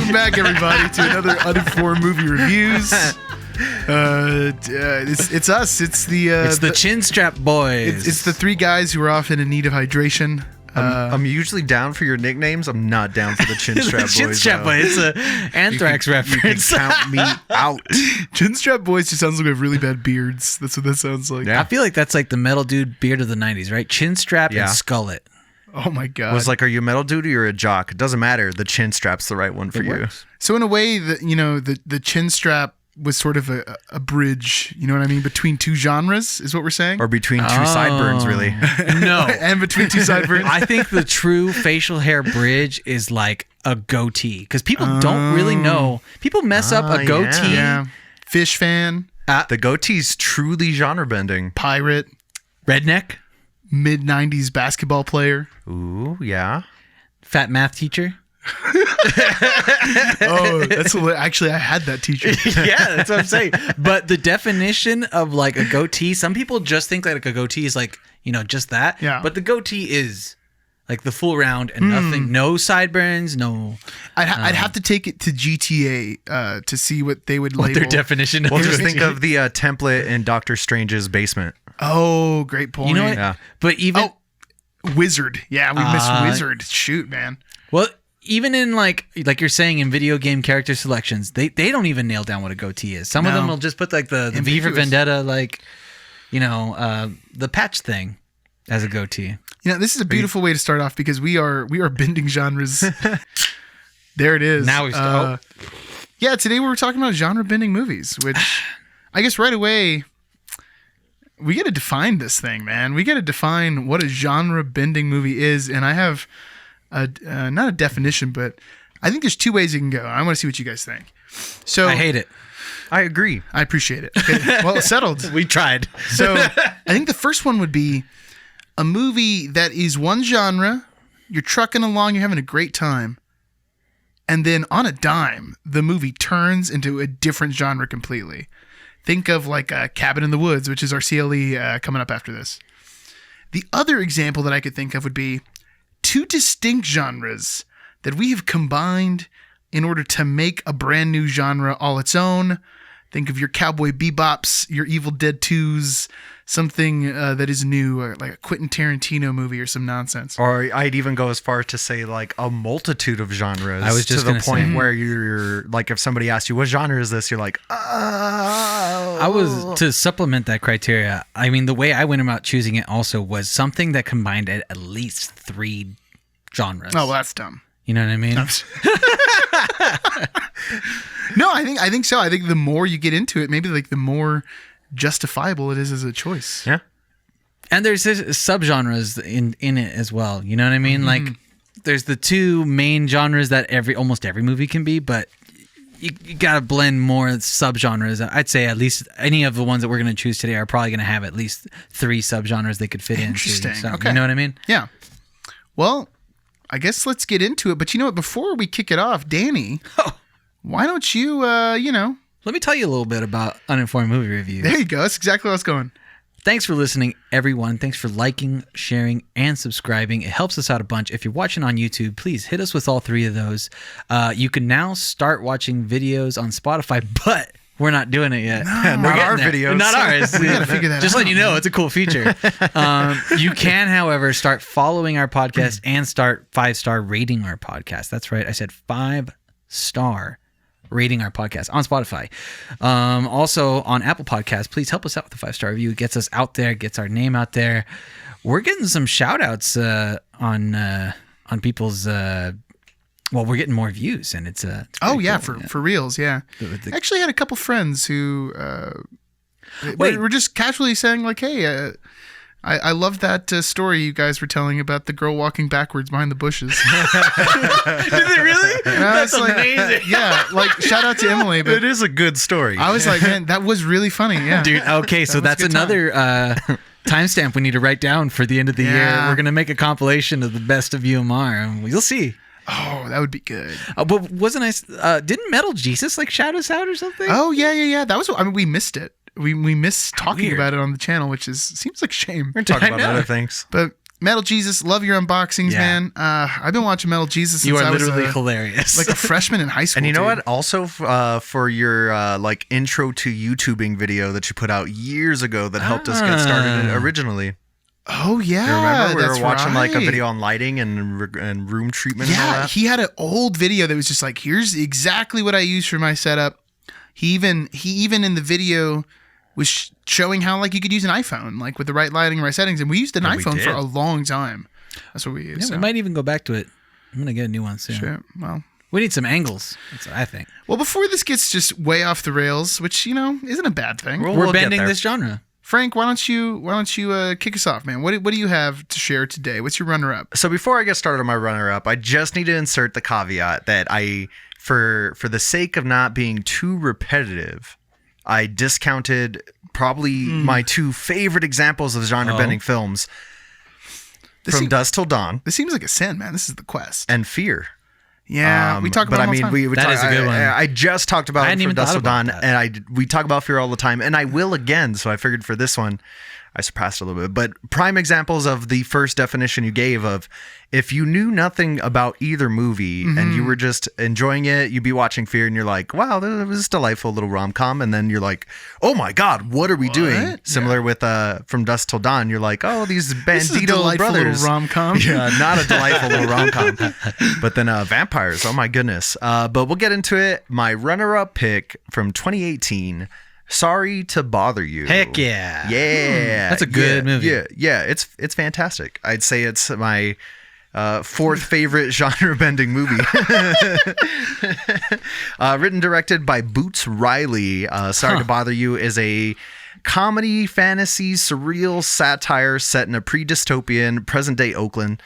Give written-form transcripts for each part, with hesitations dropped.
Welcome back, everybody, to another Uninformed Movie Reviews. It's us. It's the Chin Strap Boys. It's the three guys who are often in need of hydration. I'm usually down for your nicknames. I'm not down for the Chin Strap Boys. Chin Strap Boys. It's an Anthrax reference. You can count me out. Chin Strap Boys just sounds like we have really bad beards. That's what that sounds like. I feel like that's like the metal dude beard of the 90s, right? Chin Strap and Skullet. Oh my God. It was like, are you a metal dude or you're a jock? It doesn't matter. The chin strap's the right one for you. Works. So in a way, the chin strap was sort of a bridge, you know what I mean, between two genres, is what we're saying? Or between two sideburns, really. No. And between two sideburns. I think the true facial hair bridge is like a goatee, because people don't really know. People mess up a goatee. Yeah. Fish fan. The goatee's truly genre bending. Pirate. Redneck. Mid-90s basketball player. Ooh, yeah. Fat math teacher. Oh, actually, I had that teacher. Yeah, that's what I'm saying. But the definition of like a goatee, some people just think like a goatee is like, just that. Yeah. But the goatee is like the full round and nothing, no sideburns, no. I'd have to take it to GTA to see what they would label. Their definition of Well, just think of the template in Doctor Strange's basement. Oh, great point. You know what? Yeah. But even Wizard. Yeah, we missed Wizard. Shoot, man. well, even in like you're saying in video game character selections, they don't even nail down what a goatee is. Some of them will just put like the V for Vendetta, like the patch thing as a goatee. This is a beautiful way to start off because we are bending genres. There it is. Now we start. Yeah, today we were talking about genre bending movies, which I guess right away we got to define this thing, man. We got to define what a genre bending movie is, and I have not a definition, but I think there's two ways it can go. I want to see what you guys think. So I hate it. I agree. I appreciate it. Okay, well, settled. We tried. So I think the first one would be a movie that is one genre, you're trucking along, you're having a great time, and then on a dime, the movie turns into a different genre completely. Think of like Cabin in the Woods, which is our CLE coming up after this. The other example that I could think of would be two distinct genres that we have combined in order to make a brand new genre all its own. Think of your Cowboy Bebops, your Evil Dead 2s, something that is new, like a Quentin Tarantino movie or some nonsense. Or I'd even go as far to say like a multitude of genres. I was just to the gonna point say. where you're like, if somebody asks you what genre is this, you're like, oh. I was to supplement that criteria. I mean, the way I went about choosing it also was something that combined at least three genres. Oh, well, that's dumb. You know what I mean? No, I think so. I think the more you get into it, maybe like the more justifiable it is as a choice. Yeah. And there's subgenres in it as well. You know what I mean? Like there's the two main genres that almost every movie can be, but you gotta blend more subgenres. I'd say at least any of the ones that we're gonna choose today are probably gonna have at least three subgenres they could fit into. Interesting. So, Okay. You know what I mean? Yeah. Well, I guess let's get into it. But you know what? Before we kick it off, Danny, why don't you, Let me tell you a little bit about Uninformed Movie Reviews. there you go. That's exactly where I was going. Thanks for listening, everyone. Thanks for liking, sharing, and subscribing. It helps us out a bunch. If you're watching on YouTube, please hit us with all three of those. You can now start watching videos on Spotify, but we're not doing it yet. No, not our videos. Not ours. We gotta figure that Just out. letting you know, it's a cool feature. You can, however, start following our podcast and start 5-star rating our podcast. That's right. I said 5-star rating our podcast on Spotify. Also on Apple Podcasts, please help us out with the 5-star review. It gets us out there, gets our name out there. We're getting some shout outs on people's we're getting more views, and it's Oh yeah, cool. for reals, yeah. I actually had a couple friends who were just casually saying like, "Hey, I love that story you guys were telling about the girl walking backwards behind the bushes." Did they really? That's amazing. Yeah, like shout out to Emily, but It is a good story. I was like, man, that was really funny. Yeah, Dude, okay, so was a that's good time. another timestamp we need to write down for the end of the year. Yeah. We're going to make a compilation of the best of UMR, and you'll see. Oh, that would be good. But wasn't didn't Metal Jesus like shout us out or something? Oh yeah. That was. I mean, we missed it. We missed talking Weird. about it on the channel, which seems like a shame. We're talking I about know. other things. But Metal Jesus, love your unboxings, Yeah. man. I've been watching Metal Jesus since You are I was literally hilarious. like a freshman in high school. And you know dude. what? Also, for your like intro to YouTubing video that you put out years ago that helped us get started originally. Oh yeah, You remember we that's were watching like a right. video on lighting and room treatment and all Yeah, that? he had an old video that was just like, here's exactly what I use for my setup. He even in the video was showing how like you could use an iPhone like with the right lighting, right settings, and we used an And we iPhone for did. a long time. That's what we used. Yeah, so. we might even go back to it. I'm gonna get a new one soon. Sure. Well, We need some angles. That's what I think. well, before this gets just way off the rails, which isn't a bad thing. We'll We're get bending there. this genre. Frank, why don't you kick us off, man? What do you have to share today? What's your runner up? So before I get started on my runner-up, I just need to insert the caveat that for the sake of not being too repetitive, I discounted probably my two favorite examples of genre-bending films, From Dusk Till Dawn This seems like a sin, man. This is the quest. and Fear. Yeah, we talk about but them all the time. we That talk, is a good one. I just talked about I hadn't From even Dusk thought Till about Dawn, that. and we talk about Fear all the time, and I will again. So I figured for this one, I surpassed a little bit. But prime examples of the first definition you gave of if you knew nothing about either movie and you were just enjoying it, you'd be watching Fear and you're like, wow, this was a delightful little rom-com. And then you're like, oh my God, what are we doing? Similar with From Dusk Till Dawn, you're like, oh, these This is a bandito delightful brothers. little rom-com. Yeah, not a delightful little rom-com. But then vampires, oh my goodness. But we'll get into it. My runner-up pick from 2018, Sorry to Bother You. Heck yeah. Yeah. That's a good movie. Yeah, it's fantastic. I'd say it's my fourth favorite genre-bending movie. Written and directed by Boots Riley. Sorry to Bother You is a comedy, fantasy, surreal satire set in a pre-dystopian present-day Oakland.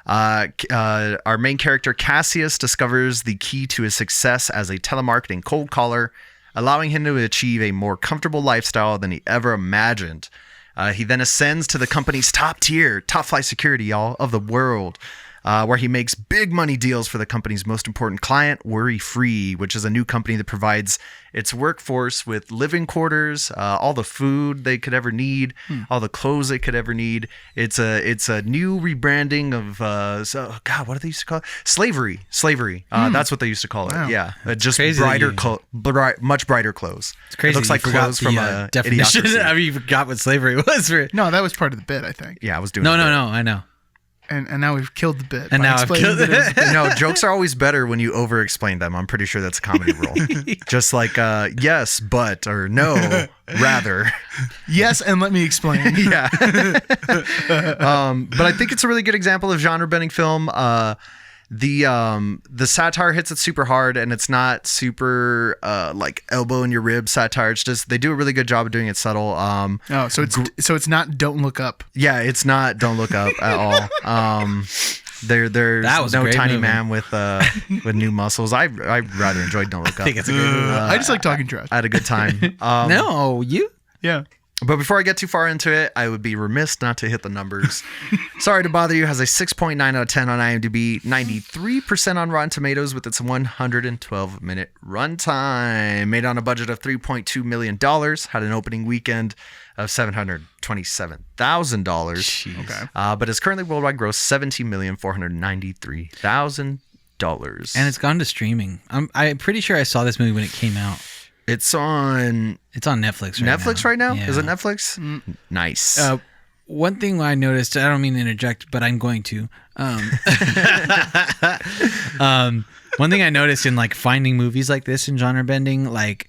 Our main character, Cassius, discovers the key to his success as a telemarketing cold caller, allowing him to achieve a more comfortable lifestyle than he ever imagined. He then ascends to the company's top flight security, y'all, of the world, where he makes big money deals for the company's most important client, Worry Free, which is a new company that provides its workforce with living quarters, all the food they could ever need, all the clothes they could ever need. It's a new rebranding of God, what do they used to call it? Slavery. That's what they used to call it. Wow. Yeah, just crazy brighter, that much brighter clothes. It's crazy. It looks that like you forgot clothes from the a definition. Idiocracy. I mean, you forgot what slavery was. No, that was part of the bit, I think. Yeah, I was doing. No, it. I know. And now we've killed the bit. And by now I've explaining killed that it. was- No, jokes are always better when you over-explain them. I'm pretty sure that's a comedy rule. Just like yes, but, or no, rather. Yes, and let me explain. Yeah. But I think it's a really good example of genre-bending film. The satire hits it super hard, and it's not super like elbow in your rib satire. It's just they do a really good job of doing it subtle. Oh, so it's not Don't Look Up. Yeah, it's not Don't Look Up at all. There's That was a no great tiny movie. man with new muscles. I rather enjoyed Don't Look Up. I think it's a great movie. I just like talking trash. I had a good time. No, you? Yeah. But before I get too far into it, I would be remiss not to hit the numbers. Sorry to Bother You has a 6.9 out of 10 on IMDb, 93% on Rotten Tomatoes with its 112-minute runtime. Made on a budget of $3.2 million, had an opening weekend of $727,000. Okay. But it's currently worldwide gross $17,493,000. And it's gone to streaming. I'm pretty sure I saw this movie when it came out. It's on It's on Netflix right now. Netflix right now? Yeah. Is it Netflix? Nice. One thing I noticed, I don't mean to interject, but I'm going to. One thing I noticed in like finding movies like this in genre bending, like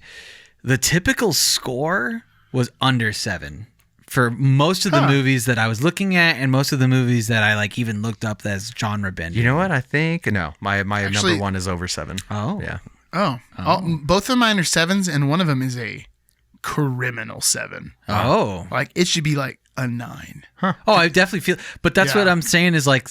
the typical score was under 7 for most of the movies that I was looking at, and most of the movies that I like even looked up as genre bending. You know what? I think no. My Actually- number one is over 7. Oh, Yeah. Oh. Both of mine are 7s, and one of them is a criminal 7. Oh, Like, it should be like a 9. oh, I definitely feel. But that's what Yeah. I'm saying is like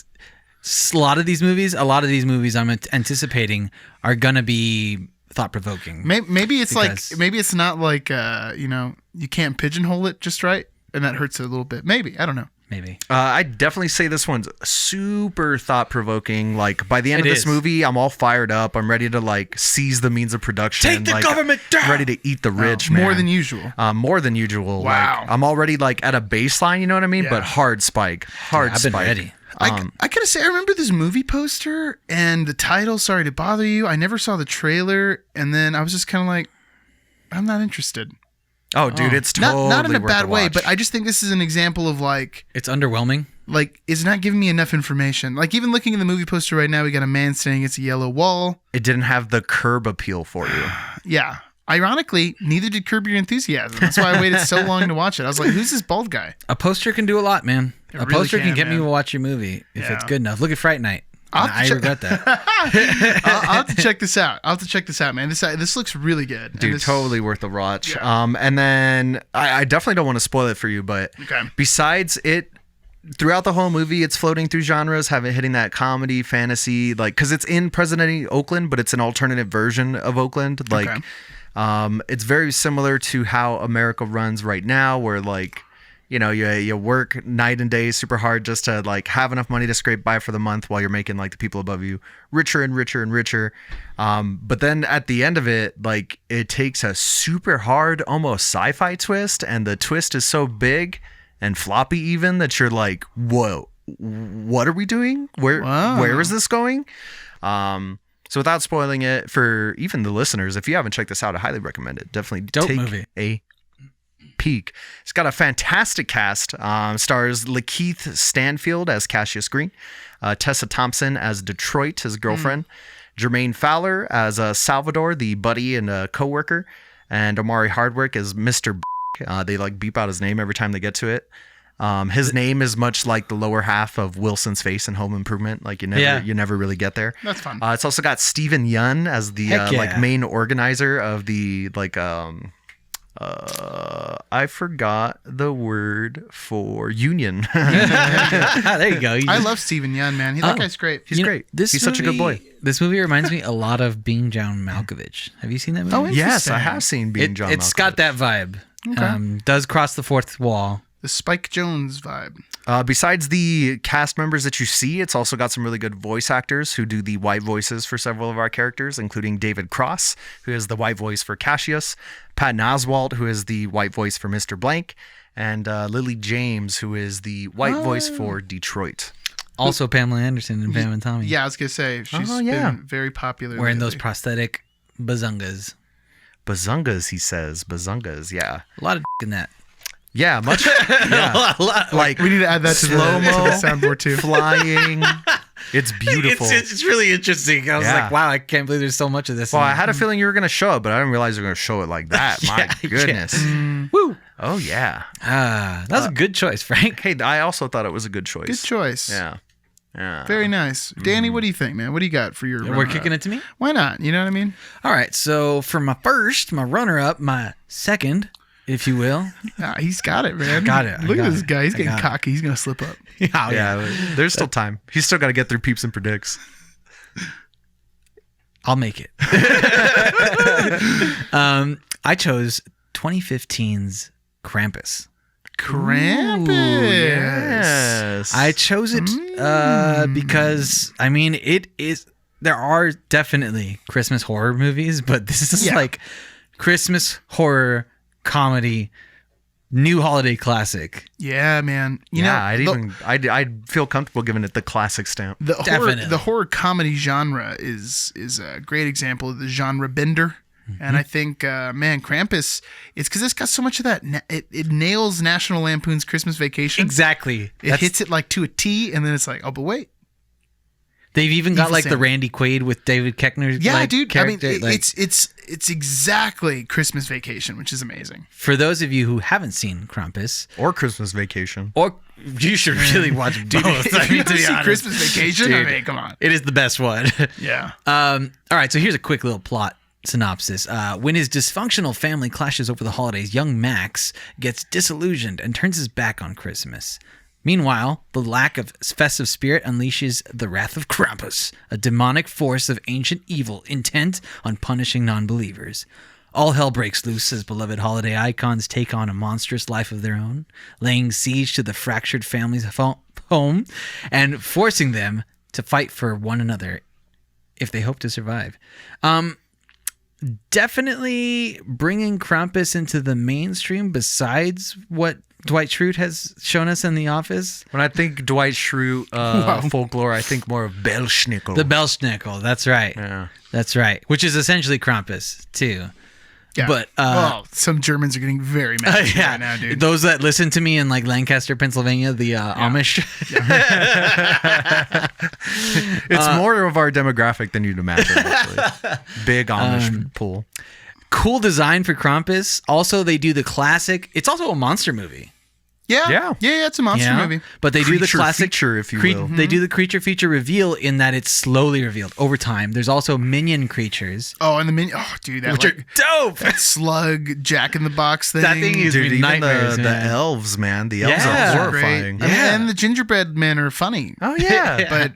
a lot of these movies I'm anticipating are gonna be thought provoking. Maybe it's Because- like, maybe it's not like, you can't pigeonhole it just right, and that hurts it a little bit. Maybe. I don't know. maybe. I'd definitely say this one's super thought-provoking. Like, by the end It of this is. movie, I'm all fired up. I'm ready to, like, seize the means of production. Take the like, government down! I'm ready to eat the rich, man. More than usual. More than usual. Wow. Like, I'm already, like, at a baseline, you know what I mean? Yeah. But hard spike. Hard I've spike. been ready. I gotta say, I remember this movie poster and the title, Sorry to Bother You. I never saw the trailer, and then I was just kind of like, I'm not interested. Oh, dude, it's totally Not in a worth bad way, watch. but I just think this is an example of like It's underwhelming. it's not giving me enough information. Like, even looking at the movie poster right now, we got a man standing against a yellow wall. It didn't have the curb appeal for you. Yeah. Ironically, neither did Curb Your Enthusiasm. That's why I waited so long to watch it. I was like, who's this bald guy? A poster can do a lot, man. It A really poster can can, get me man. to watch your movie if Yeah. it's good enough. Look at Fright Night. I'll have to I check- regret that. I'll have to check this out. Man. This looks really good. And Dude, this- totally worth the watch. Yeah. And then I definitely don't want to spoil it for you, but Okay. besides it, throughout the whole movie, it's floating through genres, hitting that comedy, fantasy, like, because it's in present-day Oakland, but it's an alternative version of Oakland. Like, Okay. it's very similar to how America runs right now, where, like, you know, you work night and day super hard just to, like, have enough money to scrape by for the month while you're making, like, the people above you richer and richer and richer. But then at the end of it, like, it takes a super hard, almost sci-fi twist, and the twist is so big and floppy even that you're like, whoa, what are we doing? Wow. Where is this going? So without spoiling it for even the listeners, if you haven't checked this out, I highly recommend it. Definitely Dope take movie. a peak. It's got a fantastic cast. Stars Lakeith Stanfield as Cassius Green, Tessa Thompson as Detroit, his girlfriend, Jermaine Fowler as Salvador, the buddy and coworker, and Omari Hardwick as Mr. They like beep out his name every time they get to it. His name is much like the lower half of Wilson's face in Home Improvement. Like, you never really get there. That's fun. It's also got Stephen Yun as the Heck yeah. like main organizer of the like I forgot the word for union. There you go. I love Steven Yeun, man. That guy's great. He's great. He's such a good boy. This movie reminds me a lot of Being John Malkovich. Have you seen that movie? Oh, Yes, I Interesting. have seen Being John It's Malkovich. got that vibe. Okay. Does cross the fourth wall. The Spike Jones vibe. Besides the cast members that you see, it's also got some really good voice actors who do the white voices for several of our characters, including David Cross, who is the white voice for Cassius, Patton Oswalt, who is the white voice for Mr. Blank, and Lily James, who is the white voice for Detroit. Also Pamela Anderson and Pam and Tommy. Yeah, I was gonna say she's yeah. been very popular. Wearing those lately. prosthetic bazungas. Bazungas, he says. Bazungas, yeah. A lot of in that. Yeah, much. Yeah. Like, We need to add that to the slow-mo, soundboard too. flying. It's beautiful. It's really interesting. I was Yeah. like, wow, I can't believe there's so much of this. Well, in I it. had a feeling you were going to show it, but I didn't realize you were going to show it like that. My Yeah, goodness. Woo. Oh, yeah. That was a good choice, Frank. Hey, I also thought it was a good choice. Good choice. Yeah. Yeah. Very nice. Danny, what do you think, man? What do you got for your We're runner-up? kicking it to me. Why not? You know what I mean? All right. So for my first, my runner-up, my second, if you will. He's got it, man. got it. I Look at got this it. guy. He's I getting got it. cocky. He's gonna slip up. Oh, Yeah, there's still time. He's still got to get through Peeps and Predicts. I'll make it. I chose 2015's Krampus. Krampus. Yes. I chose it because I mean it is. There are definitely Christmas horror movies, but this is Yeah. like Christmas horror comedy, new holiday classic. Yeah, man. You yeah, know, I'd feel comfortable giving it the classic stamp. Definitely. the horror comedy genre is a great example of the genre bender. And I think, man, Krampus, it's because it's got so much of that. It nails National Lampoon's Christmas Vacation. Exactly. It hits it like to a T, and then it's like, oh, but wait. They've even got Evil like the Santa. Randy Quaid with David Koechner. Yeah, like, dude. I mean, character. Like, it's exactly Christmas Vacation, which is amazing. for those of you who haven't seen Krampus, Or Christmas Vacation. or you should really watch both. If you to be see honest. Christmas Vacation, I Dude. mean, come on. It is the best one. Yeah. All right, so here's a quick little plot synopsis. When his dysfunctional family clashes over the holidays, young Max gets disillusioned and turns his back on Christmas. Meanwhile, the lack of festive spirit unleashes the wrath of Krampus, a demonic force of ancient evil intent on punishing non-believers. All hell breaks loose as beloved holiday icons take on a monstrous life of their own, laying siege to the fractured family's home and forcing them to fight for one another if they hope to survive. Definitely bringing Krampus into the mainstream besides what Dwight Schrute has shown us in The Office. When I think Dwight Schrute folklore, I think more of Belschnickel. The Belschnickel, that's right. Yeah. That's right. Which is essentially Krampus, too. Yeah. But well, some Germans are getting very mad at me yeah, right now, dude. those that listen to me in like Lancaster, Pennsylvania, the Amish. It's more of our demographic than you'd imagine, actually. Big Amish pool. Cool design for Krampus. Also, they do the classic. It's also a monster movie. Yeah, it's a monster movie. But they do the Creature classic feature, if you will. They do the creature feature reveal in that it's slowly revealed over time. There's also minion creatures, Oh, and the minion. Oh, dude, that which are dope. that slug Jack in the Box thing. That thing is Dude, even nightmares, the man. elves, man. The elves Yeah. are great. horrifying. I mean, Yeah. and the gingerbread men are funny. Oh, yeah. But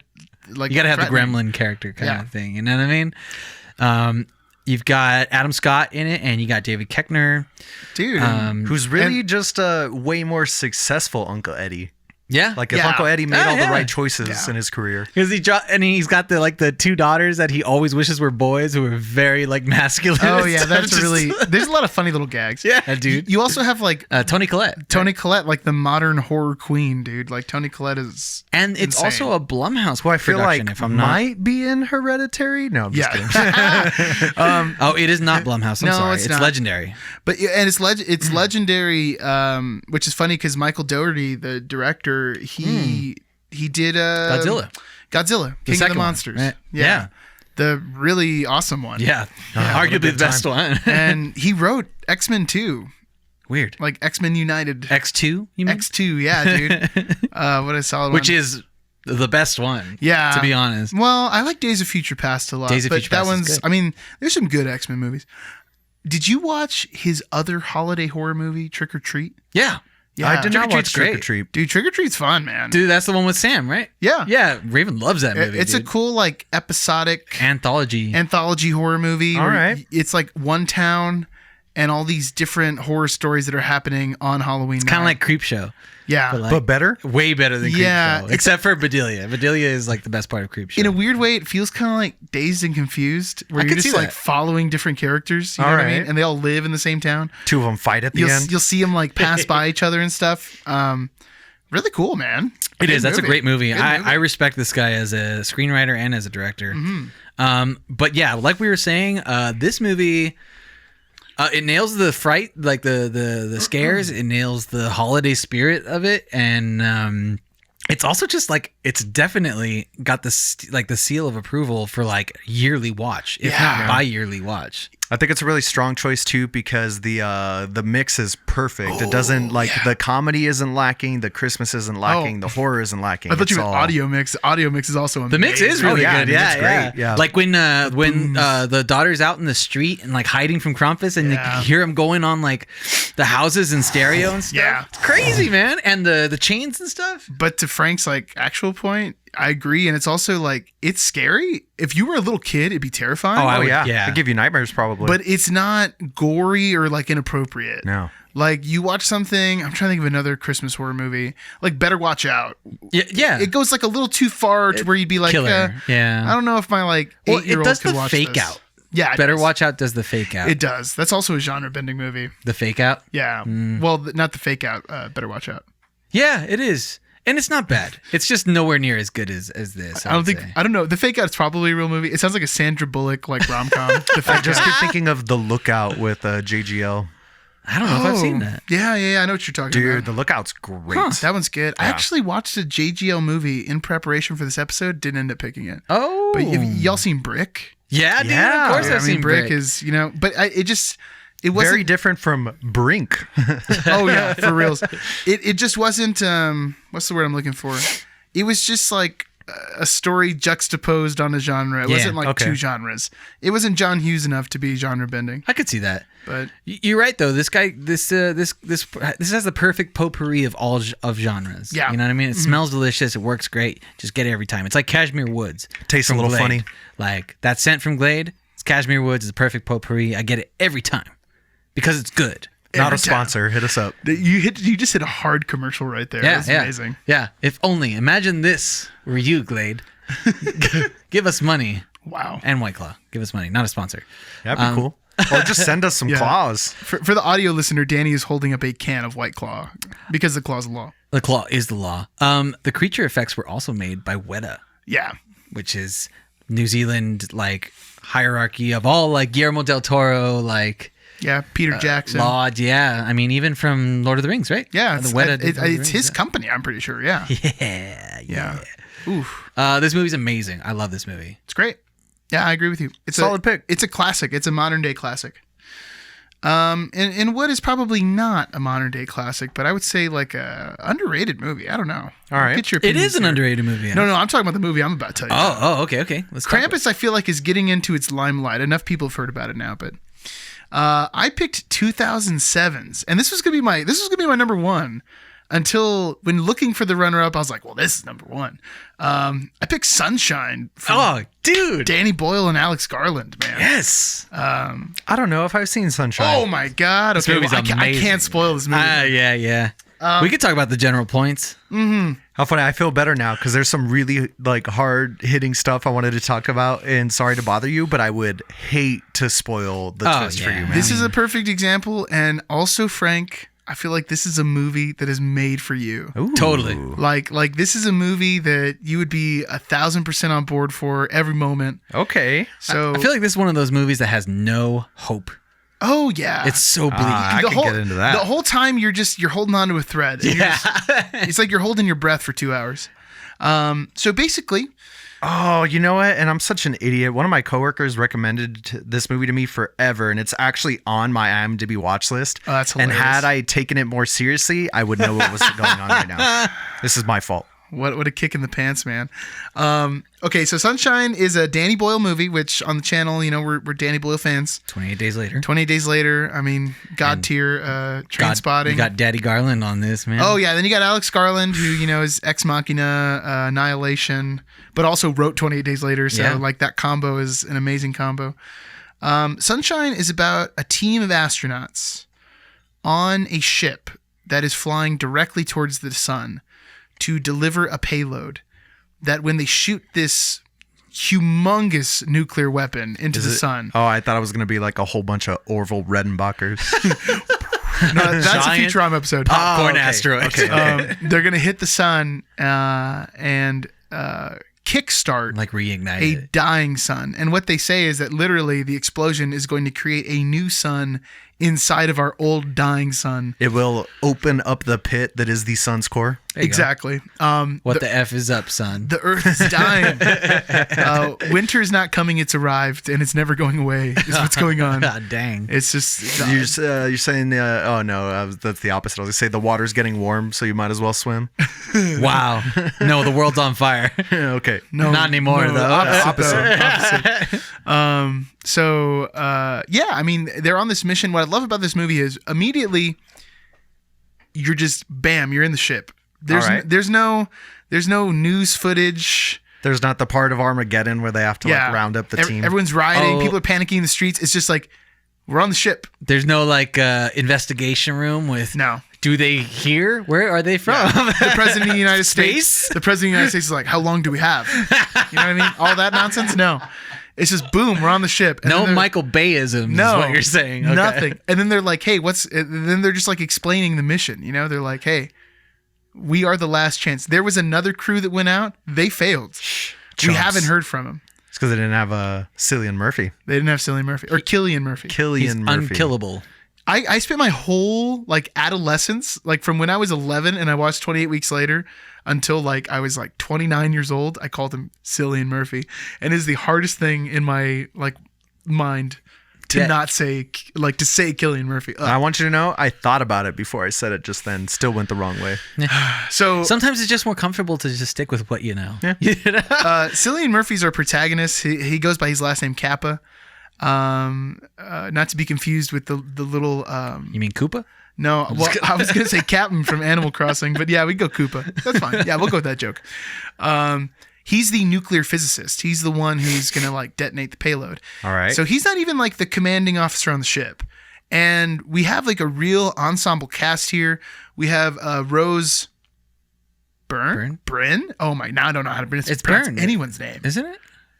like You gotta have the threatening. gremlin character kind Yeah. of thing. You know what I mean? You've got Adam Scott in it, and you got David Koechner. Dude. Who's really just a way more successful Uncle Eddie. Yeah, Like if Yeah. Uncle Eddie made all the yeah. right choices Yeah. in his career. because he's got the two daughters that he always wishes were boys who are very like masculine. Oh and yeah, stuff. that's Just- really. There's a lot of funny little gags. yeah, dude. You also have like Tony Collette, Toni Collette, like the modern horror queen, dude. Like Toni Collette is. and it's insane. also a Blumhouse Who I feel production. like if I'm not, might be in Hereditary. No, I'm just kidding. Yeah. oh, it is not Blumhouse. I'm No, sorry, it's it's not. legendary. But and it's legendary, which is funny because Michael Dougherty, the director, he did Godzilla, King of the second one, Monsters. right? Yeah. Yeah. The really awesome one. Yeah, arguably the best one. And he wrote X-Men 2, Weird. like X-Men United. X2, you mean? X2, yeah, dude. What a solid Which one. is the best one. Yeah. to be honest. Well, I like Days of Future Past a lot. Days of but Future that Past is one's, good. I mean, there's some good X-Men movies. Did you watch his other holiday horror movie, Trick or Treat? Yeah, Yeah. I did not Trick or watch Treat's Trick or great. Treat. Dude, Trick or Treat's fun, man. dude, that's the one with Sam, right? Yeah. Yeah, Raven loves that movie. It's dude. a cool, like, episodic anthology. anthology horror movie. All where right. It's like one town and all these different horror stories that are happening on Halloween. Kind of like Creepshow. yeah. but like- But better? Way better than Yeah, Creepshow. it's- Except for Bedelia. Bedelia is like the best part of Creepshow. in a weird way, it feels kind of like Dazed and Confused, where I you're could just see like that. following different characters. You know All what I mean? right. And they all live in the same town. Two of them fight at the end. You'll see them like pass by each other and stuff. Really cool, man. It is. Good That's a great movie. Good movie. I respect this guy as a screenwriter and as a director. Mm-hmm. But yeah, like we were saying, this movie, it nails the fright, like the scares. It nails the holiday spirit of it, and it's also just like it's definitely got the seal of approval for like yearly watch, if Yeah. not bi-yearly watch. I think it's a really strong choice too because the mix is perfect. It doesn't the comedy isn't lacking, the Christmas isn't lacking, the horror isn't lacking. I thought you It's meant all- audio mix. Audio mix is also The mix is amazing. really yeah, I good. mean, Yeah, it's yeah, great, yeah. Like when the daughter's out in the street and like hiding from Krampus, and Yeah. you hear him going on like the houses in stereo and stuff. Yeah. It's crazy, man. And the chains and stuff. But to Frank's like actual point, I agree, and it's also like it's scary. If you were a little kid, it'd be terrifying. I Oh would- yeah. yeah. It'd give you nightmares probably. But it's not gory or like inappropriate. no. Like you watch something, I'm trying to think of another Christmas horror movie, like Better Watch Out. Yeah. It goes like a little too far to where you'd be like, Killer. Yeah. I don't know if my like Well, 8-year-old it does could the watch fake this. out. Yeah, it Better does. Watch Out does the fake out. It does. That's also a genre bending movie. The fake out. Yeah. Well, not the fake out. Better Watch Out. Yeah, it is. And it's not bad. It's just nowhere near as good as this. I don't would think. say. I don't know. The Fake Out's probably a real movie. It sounds like a Sandra Bullock like rom com. The I Fake just Out. keep thinking of The Lookout with JGL. I don't know if I've seen that. Yeah. I know what you're talking Dude, about. The Lookout's great. Huh. That one's good. I Yeah. actually watched a JGL movie in preparation for this episode. Didn't end up picking it. Oh. But have y'all seen Brick? Yeah, dude. Yeah. Of course Yeah, I've seen Brick Brick. is, but it wasn't Very different from Brink. Oh yeah, for reals. It just wasn't. What's the word I'm looking for? It was just like a story juxtaposed on a genre. It Yeah, wasn't like okay. two genres. It wasn't John Hughes enough to be genre bending. I could see that. But You're right though. This guy, this has the perfect potpourri of all of genres. Yeah. You know what I mean? It smells delicious. It works great. Just get it every time. It's like Cashmere Woods. Tastes a from little Glade. funny. Like that scent from Glade. It's Cashmere Woods is a perfect potpourri. I get it every time because it's good. Not Every a sponsor. Hit us up. You just hit a hard commercial right there. That's amazing. Yeah. If only. Imagine this were you, Glade. Give us money. Wow. And White Claw. Give us money. Not a sponsor. That'd be cool. Or just send us some claws. For the audio listener, Danny is holding up a can of White Claw because the claw's the law. The claw is the law. The creature effects were also made by Weta. Yeah. Which is New Zealand, like, hierarchy of all, like, Guillermo del Toro, like... Yeah, Peter Jackson. Lodge, yeah. I mean, even from Lord of the Rings, right? Yeah, the Weta it's his company, I'm pretty sure, yeah. Yeah. Oof. This movie's amazing. I love this movie. It's great. Yeah, I agree with you. It's Solid pick. It's a classic. It's a modern day classic. And what is probably not a modern day classic, but I would say like a underrated movie. I don't know. All right. Get your It opinions is an here. underrated movie. No, I'm talking about the movie I'm about to tell you. Okay. Let's talk about it. Krampus, I feel like, is getting into its limelight. Enough people have heard about it now, but I picked 2007's, and this was gonna be my number one. Until when looking for the runner-up, I was like, well, this is number one. I picked Sunshine from dude. Danny Boyle and Alex Garland, man. Yes. I don't know if I've seen Sunshine. Oh my God. This Okay, movie's I amazing. can't spoil this movie. Yeah. We could talk about the general points. How funny. I feel better now because there's some really like hard hitting stuff I wanted to talk about, and sorry to bother you, but I would hate to spoil the twist for you, man. This is a perfect example, and also, Frank, I feel like this is a movie that is made for you. Ooh. Totally. Like this is a movie that you would be 1,000% on board for every moment. Okay. So I feel like this is one of those movies that has no hope. oh yeah, It's so bleak. I could get into that. The whole time you're holding on to a thread. And it's like you're holding your breath for 2 hours. So basically, Oh, you know what? And I'm such an idiot. One of my coworkers recommended this movie to me forever, and it's actually on my IMDb watch list. Oh, that's and hilarious. had I taken it more seriously, I would know what was going on right now. This is my fault. what a kick in the pants, man. Okay, so Sunshine is a Danny Boyle movie, which on the channel, we're Danny Boyle fans. 28 Days Later. 28 Days Later, I mean, God tier, Trainspotting. You got Daddy Garland on this, man. Oh yeah, then you got Alex Garland, who is Ex Machina, Annihilation, but also wrote 28 Days Later. So like that combo is an amazing combo. Sunshine is about a team of astronauts on a ship that is flying directly towards the sun to deliver a payload. That when they shoot this humongous nuclear weapon into the sun. Oh, I thought it was going to be like a whole bunch of Orville Redenbachers. No, that's a Giant Futurama episode. popcorn asteroid. They're gonna hit the sun and kickstart Like reignite a it. dying sun. And what they say is that literally the explosion is going to create a new sun inside of our old dying sun. It will open up the pit that is the sun's core. There you go. Exactly. What the F is up, son? The Earth is dying. Winter is not coming; it's arrived, and it's never going away. Is what's going on. God dang. It's just You're saying, oh no, that's the opposite. I was going to say the water's getting warm, so you might as well swim. Wow. No, the world's on fire. Okay. no, Not anymore, though. Opposite. So I mean, they're on this mission. What I love about this movie is immediately you're just bam, you're in the ship. There's no news footage. There's not the part of Armageddon where they have to like round up the team. Everyone's rioting. Oh. People are panicking in the streets. It's just like we're on the ship. There's no like investigation room with. No. Do they hear? Where are they from? The president of the United Space? States. The president of the United States is like, how long do we have? You know what I mean? All that nonsense. No. It's just boom, we're on the ship. And No then Michael Bayisms no, is what you're saying. Okay. Nothing. And then they're like, hey, then they're just like explaining the mission. They're like, hey, we are the last chance. There was another crew that went out. They failed. We haven't heard from them. It's because they didn't have Cillian Murphy. They didn't have Cillian Murphy or Killian Murphy. He's Cillian Murphy. unkillable. I spent my whole like adolescence, like from when I was 11 and I watched 28 Weeks Later until like I was like 29 years old. I called him Cillian Murphy, and it is the hardest thing in my like mind to not say to say Cillian Murphy. I want you to know, I thought about it before I said it just then. Still went the wrong way. So Sometimes it's just more comfortable to just stick with what you know. Yeah. Cillian Murphy's our protagonist. He goes by his last name Kappa. Not to be confused with the little You mean Koopa? no, well, I was gonna say Captain from Animal Crossing, but yeah, we go Koopa. That's fine. Yeah, we'll go with that joke. he's the nuclear physicist. He's the one who's going to like detonate the payload. All right. So he's not even like the commanding officer on the ship. And we have like a real ensemble cast here. We have Rose Byrne? Oh my, now I don't know how to pronounce Byrne. anyone's name. Isn't it?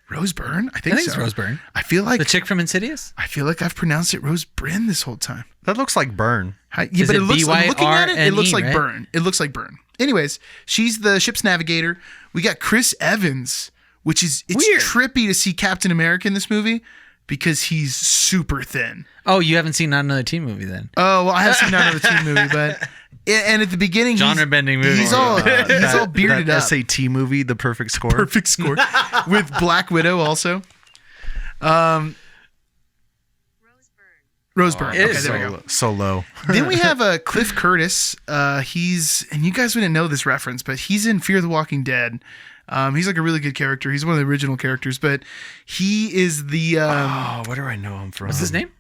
Rose Byrne? I I think think so. it's Rose Byrne. I feel like The chick from Insidious? I feel like I've pronounced it Rose Byrne this whole time. That looks like Burn. Yeah, Is but it looking at it, it looks B-Y-R-N-E, like right? Byrne. It looks like Byrne. Anyways, she's the ship's navigator. We got Chris Evans, which is Weird. trippy to see Captain America in this movie because he's super thin. Oh, you haven't seen Not Another Teen Movie then? Oh well, I have seen another teen movie, but and at the beginning, Genre-bending movie. He's all bearded that up. SAT movie, The Perfect Score. Perfect score with Black Widow also. Rose Byrne. It Okay, is there we go. So low. Then we have Cliff Curtis. He's, and you guys wouldn't know this reference, but he's in Fear the Walking Dead. He's like a really good character. He's one of the original characters, but he is the Where do I know him from? What's his name?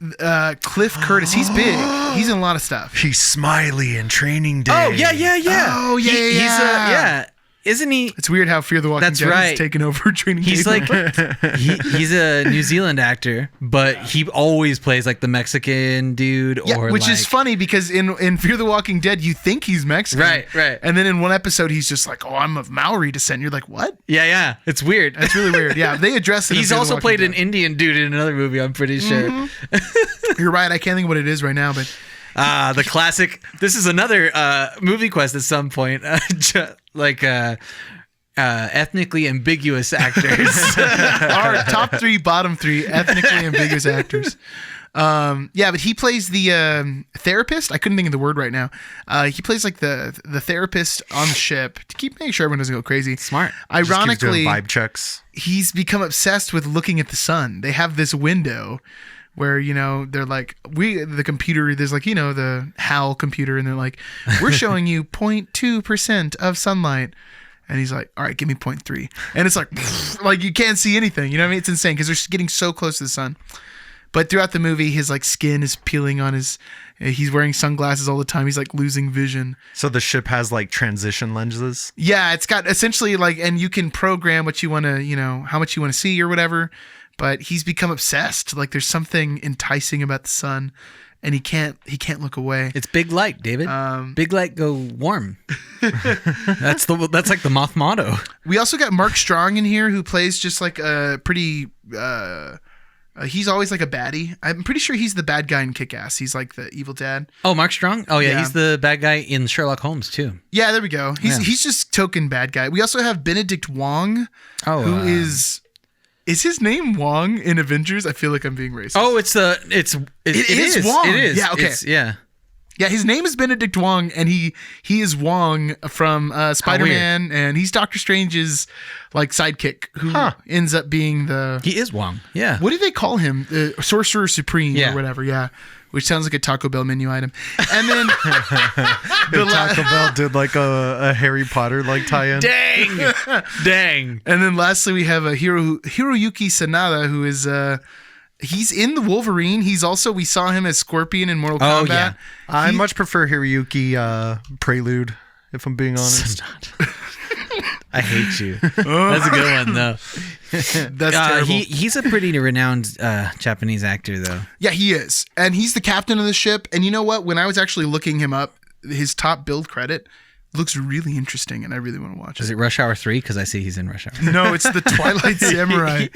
Cliff Curtis. He's big. He's in a lot of stuff. He's Smiley in Training Day. Oh, yeah. Oh, yeah, He's yeah. Isn't he? It's weird how Fear the Walking That's Dead right. has taken over Training He's Day. like he's a New Zealand actor, but he always plays like the Mexican dude, yeah, or which like, is funny because in Fear the Walking Dead, you think he's Mexican. Right. And then in one episode, he's just like, oh, I'm of Maori descent. You're like, what? Yeah. It's weird. That's really weird. Yeah, they address it. in He's Fear the also Walking played Dead. an Indian dude in another movie. I'm pretty sure. You're right. I can't think of what it is right now, but The classic. This is another movie quest at some point. Ethnically ambiguous actors. our top 3, bottom 3 ethnically ambiguous actors. Yeah, but he plays the therapist. I couldn't think of the word right now. He plays like the therapist on the ship to keep making sure everyone doesn't go crazy. Smart. Just keeps Ironically, doing vibe checks. he's become obsessed with looking at the sun. They have this window where, they're like, the computer, there's like, the HAL computer, and they're like, we're showing you 0.2% of sunlight. And he's like, all right, give me 0.3. And it's like you can't see anything. You know what I mean? It's insane because they're getting so close to the sun. But throughout the movie, his like skin is peeling on he's wearing sunglasses all the time. He's like losing vision. So the ship has like transition lenses. Yeah, it's got essentially like, and you can program what you want to, how much you want to see or whatever. But he's become obsessed. Like there's something enticing about the sun, and he can't look away. It's big light, David. Big light, go warm. That's like the moth motto. We also got Mark Strong in here, who plays just like a pretty. He's always like a baddie. I'm pretty sure he's the bad guy in Kick-Ass. He's like the evil dad. Oh, Mark Strong. Oh yeah, Yeah. he's the bad guy in Sherlock Holmes too. Yeah, there we go. Yeah. He's just token bad guy. We also have Benedict Wong, Oh, who is his name Wong in Avengers? I feel like I'm being racist. Oh, it is Wong. It is. Yeah, okay. Yeah. Yeah, his name is Benedict Wong, and he is Wong from Spider-Man, and he's Doctor Strange's like sidekick, who ends up being the. He is Wong. Yeah. What do they call him? The Sorcerer Supreme Yeah. or whatever. Yeah, which sounds like a Taco Bell menu item. And then Taco Bell did like a Harry Potter like tie-in. Dang. And then lastly, we have Hiroyuki Sanada, who is he's in the Wolverine. He's also, we saw him as Scorpion in Mortal Kombat. yeah. I much prefer Hiroyuki Prelude, if I'm being honest. I hate you. That's a good one though. That's terrible. He's a pretty renowned Japanese actor though. Yeah, he is. And he's the captain of the ship. And you know what? When I was actually looking him up, his top build credit looks really interesting, and I really want to watch Is it. it Rush Hour 3? Because I see he's in Rush Hour. No, it's the Twilight Samurai.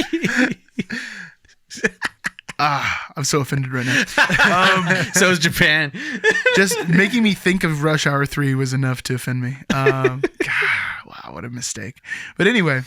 I'm so offended right now. So is Japan. Just making me think of Rush Hour 3 was enough to offend me. God, wow, what a mistake. But anyway,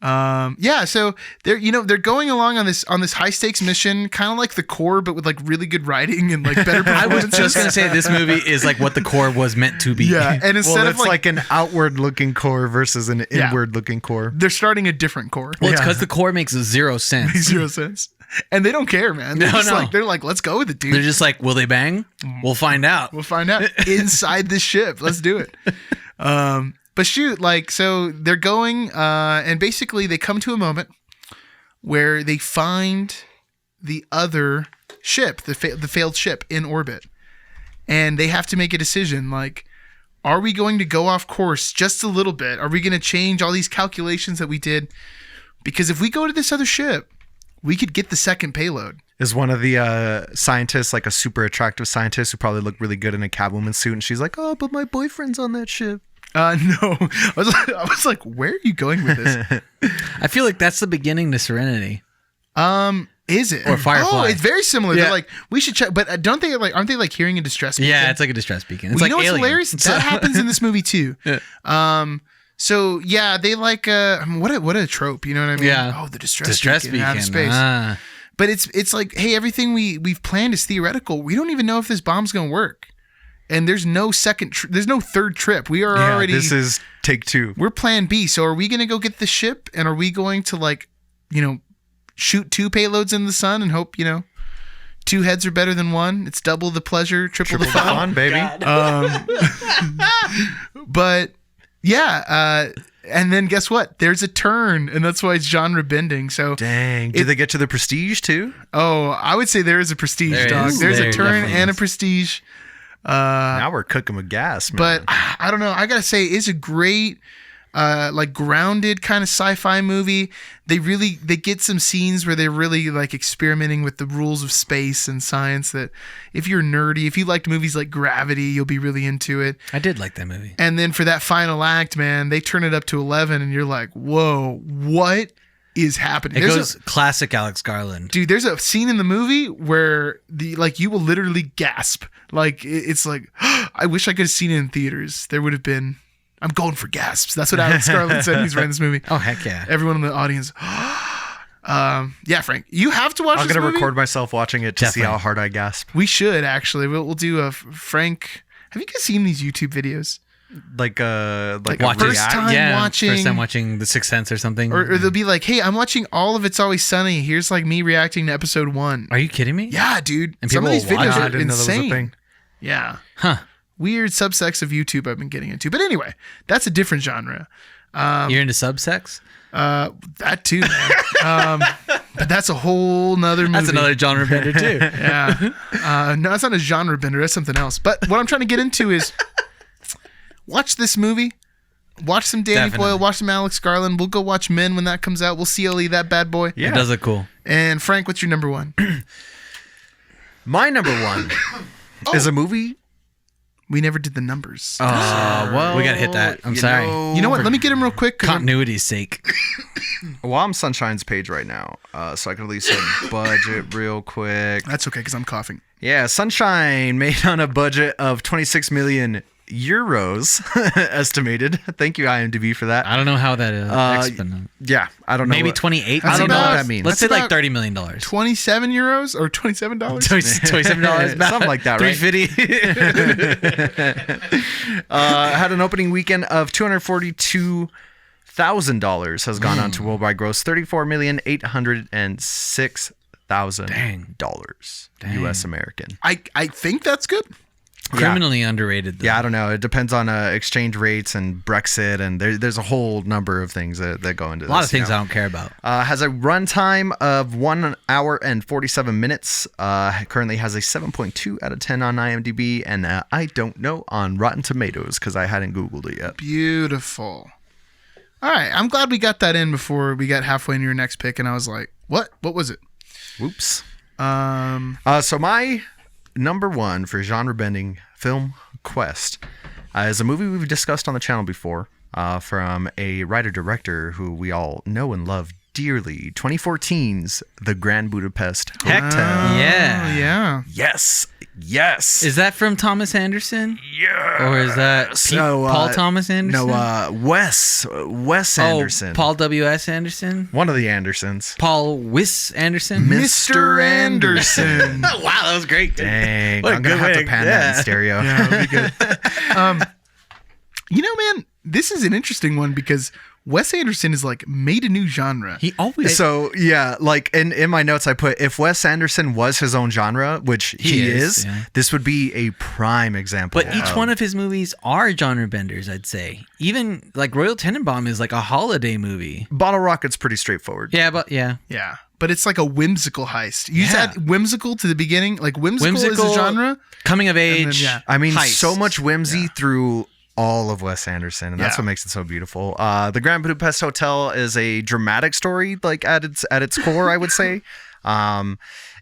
yeah, so they're going along on this high stakes mission, kind of like The Core, but with like really good writing and like better I was performances. just gonna say this movie is like what The Core was meant to be. Yeah, and instead Well, of it's like an outward-looking core versus an inward-looking core. they're starting a different core. Well, it's because The Core makes zero sense. Makes 0 sense. And they don't care, man. They're No, just no. like, they're like, let's go with it, dude. They're just like, will they bang? We'll find out. We'll find out inside this ship. Let's do it. But shoot, like, so they're going, and basically they come to a moment where they find the other ship, the failed ship in orbit, and they have to make a decision. Like, Are we going to go off course just a little bit? Are we going to change all these calculations that we did? Because if we go to this other ship, we could get the second payload. Is one of the scientists like a super attractive scientist who probably looked really good in a Catwoman suit, and she's like, "Oh, but my boyfriend's on that ship." No, I was like, where are you going with this? I feel like that's the beginning to Serenity. Is it? Or Firefly. Oh, it's very similar. Yeah. They're like, we should check, but aren't they like hearing a distress beacon? Yeah, it's like a distress beacon. It's Well, like you know what's Alien. hilarious? That happens in this movie too. So yeah, they like what a trope, you know what I mean? Yeah. Oh, the distress beacon out of space. Ah. But it's like, hey, everything we've planned is theoretical. We don't even know if this bomb's gonna work, and there's no there's no third trip. We are already. This is take 2. We're Plan B. So are we gonna go get the ship, and are we going to shoot 2 payloads in the sun and hope 2 heads are better than 1? It's double the pleasure, triple the fun, baby. But yeah, and then guess what? There's a turn, and that's why it's genre bending. So Dang. Did they get to the Prestige too? oh, I would say there is a prestige, There dog. is. There's There a turn definitely and a is. prestige. Now we're cooking with gas, man. But I don't know. I gotta say, it's a great, grounded kind of sci-fi movie. They get some scenes where they're really like experimenting with the rules of space and science. That if you're nerdy, if you liked movies like Gravity, you'll be really into it. I did like that movie. And then for that final act, man, they turn it up to 11, and you're like, whoa, what is happening? It goes classic Alex Garland. Dude, there's a scene in the movie where you will literally gasp. Like it's like, I wish I could have seen it in theaters. There would have been. I'm going for gasps. That's what Alex Garland said. He's writing this movie. Oh, heck yeah. Everyone in the audience. Yeah, Frank, you have to watch. I'm this gonna movie. record myself watching it to see Definitely. how hard I gasp. We should actually. We'll do a Frank. Have you guys seen these YouTube videos? Like Watch first react- time watching- First time watching The Sixth Sense or something. Or they'll be like, hey, I'm watching all of It's Always Sunny. Here's like me reacting to episode 1. Are you kidding me? Yeah, dude. And Some of people these will watch videos it? are I didn't know that was a insane. thing. Yeah. Huh. Weird subsects of YouTube I've been getting into. But anyway, that's a different genre. You're into subsex? That too, man. But that's a whole nother movie. That's another genre bender too. Yeah. No, it's not a genre bender. That's something else. But what I'm trying to get into is watch this movie. Watch some Danny Definitely. Boyle. Watch some Alex Garland. We'll go watch Men when that comes out. We'll CLE that bad boy. Yeah. It does look cool. And Frank, what's your number 1? My number 1 is a movie. We never did the numbers. Well, we gotta hit that. I'm sorry. You know what? Let me get him real quick. 'Cause Continuity's sake. Well, I'm Sunshine's page right now, so I can at least hit budget real quick. That's okay because I'm coughing. Yeah, Sunshine made on a budget of 26 million euros estimated. Thank you, IMDb, for that. I don't know how that is. Exponent. Yeah, I don't know. Maybe what- 28. That's I don't know what about- that means. Let's say That's like about $30 million. 27 euros or $27? $27. Something like that, right? $350. Had an opening weekend of $242,000. Has gone on to worldwide gross $34,806,000 U.S. American. I think that's good. Criminally underrated. Though. Yeah, I don't know. It depends on exchange rates and Brexit, and there's a whole number of things that go into this. A lot of things I don't care about. Has a runtime of 1 hour and 47 minutes. Currently has a 7.2 out of 10 on IMDb, and I don't know on Rotten Tomatoes because I hadn't Googled it yet. Beautiful. All right. I'm glad we got that in before we got halfway into your next pick, and I was like, what? What was it? Whoops. So my number 1 for genre bending film quest is a movie we've discussed on the channel before, from a writer-director who we all know and love dearly, 2014's The Grand Budapest Hotel. Yeah. yeah. Yes. Is that from Thomas Anderson? Yeah. Or is that Paul Thomas Anderson? No, Wes Anderson. Paul W.S. Anderson? One of the Andersons. Paul Wiss Anderson? Mr. Anderson. Wow, that was great. Dang. What a I'm going to good have way to pan that in stereo. Yeah, that'd be good. You know, man, this is an interesting one because Wes Anderson is like made a new genre. He always... So, yeah, like in my notes, I put if Wes Anderson was his own genre, which he is, yeah. this would be a prime example. But each one of his movies are genre benders, I'd say. Even like Royal Tenenbaum is like a holiday movie. Bottle Rocket's pretty straightforward. Yeah, but yeah. Yeah. But it's like a whimsical heist. You just Yeah. add whimsical to the beginning. Like whimsical is a genre. Coming of age. yeah. I mean, heist. so much whimsy through all of Wes Anderson, and that's Yeah. what makes it so beautiful. The Grand Budapest Hotel is a dramatic story, like at its core, I would say.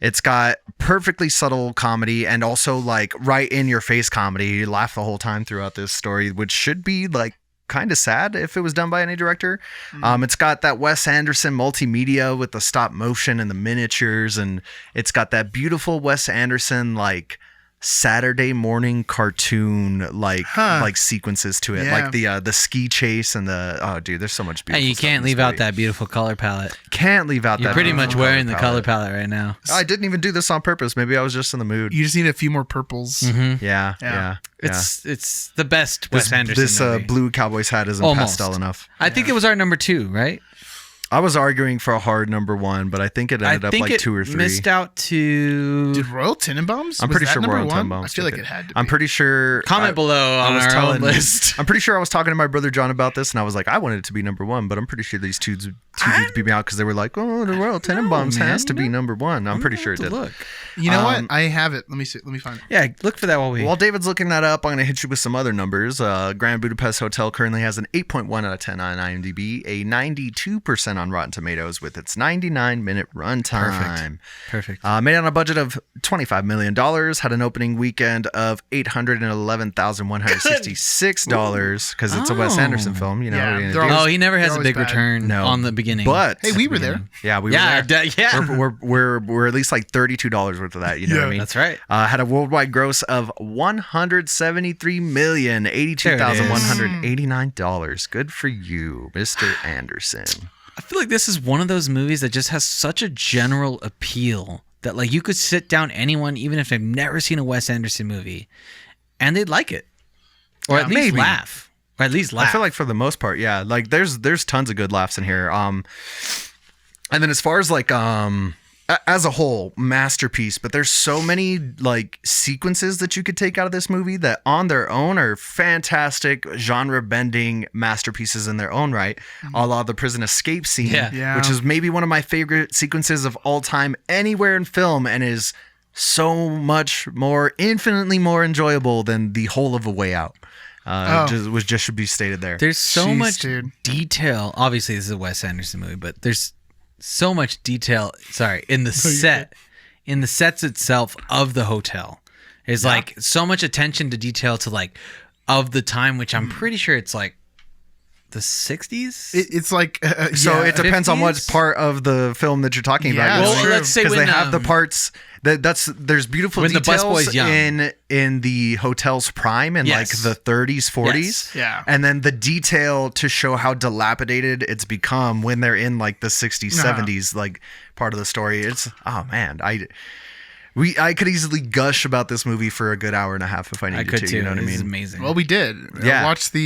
It's got perfectly subtle comedy and also like right in your face comedy. You laugh the whole time throughout this story, which should be like kind of sad if it was done by any director. It's got that Wes Anderson multimedia with the stop motion and the miniatures, and it's got that beautiful Wes Anderson like Saturday morning cartoon like sequences to it, Yeah. like the ski chase and there's so much beautiful Hey, you stuff in can't this leave out movie. that beautiful color palette. Can't leave out You're that pretty beautiful much wearing the color palette right now. I didn't even do this on purpose. Maybe I was just in the mood. You just need a few more purples. Yeah. It's the best Wes Anderson This movie. blue Cowboys hat isn't Almost. pastel enough. I think it was our number 2, right? I was arguing for a hard number 1, but I think it ended up like 2 or 3. Missed out to Did Royal Tenenbaums? I'm Was pretty that sure number Royal one? Tenenbaums I feel like took it had to be. I'm pretty sure. comment below on our own list. I'm pretty sure I was talking to my brother John about this, and I was like, I wanted it to be number 1, but I'm pretty sure these two dudes beat me out because they were like, oh, the Royal Tenenbaums man, has to be number 1. I'm pretty sure it did. Look. You know what? I have it. Let me see. Let me find it. Yeah, look for that while we. While David's looking that up, I'm going to hit you with some other numbers. Grand Budapest Hotel currently has an 8.1 out of 10 on IMDb, a 92% on Rotten Tomatoes with its 99-minute runtime. Perfect. Made on a budget of $25 million, had an opening weekend of $811,166 because it's a Wes Oh. Anderson film. You know, Yeah, what are you they're gonna do? Oh, he never has They're a big always bad. return No. on the beginning. But Hey, we were there. yeah, we yeah, were there. yeah. We're at least like $32 worth of that. You know what I mean? That's right. Had a worldwide gross of $173,082,189. Good for you, Mr. Anderson. I feel like this is one of those movies that just has such a general appeal that like you could sit down anyone, even if they've never seen a Wes Anderson movie, and they'd like it, or at least maybe. laugh, or at least laugh. I feel like for the most part, yeah. Like there's tons of good laughs in here. And then as far as like as a whole, masterpiece, but there's so many like sequences that you could take out of this movie that on their own are fantastic genre bending masterpieces in their own right. A la the prison escape scene, Yeah. which is maybe one of my favorite sequences of all time anywhere in film and is so much more, infinitely more enjoyable than the whole of A Way Out. Just should be stated there. There's so Jeez, much dude. detail. Obviously, this is a Wes Anderson movie, but there's so much detail. Sorry, in the sets itself of the hotel. There's like so much attention to detail to like of the time, which I'm pretty sure it's like the 60s. It's like So it depends on what 50s? part of the film that you're talking Yeah, about. well, True. let's say because when, they have the parts there's beautiful when the details busboy's young. in the hotel's prime in Yes. like the 30s, 40s. Yes. Yeah. And then the detail to show how dilapidated it's become when they're in like the 60s, 70s like part of the story. It's man, I could easily gush about this movie for a good hour and a half if I needed I could to. too. You know what I This is mean? amazing. Well, we did. Yeah. Watch the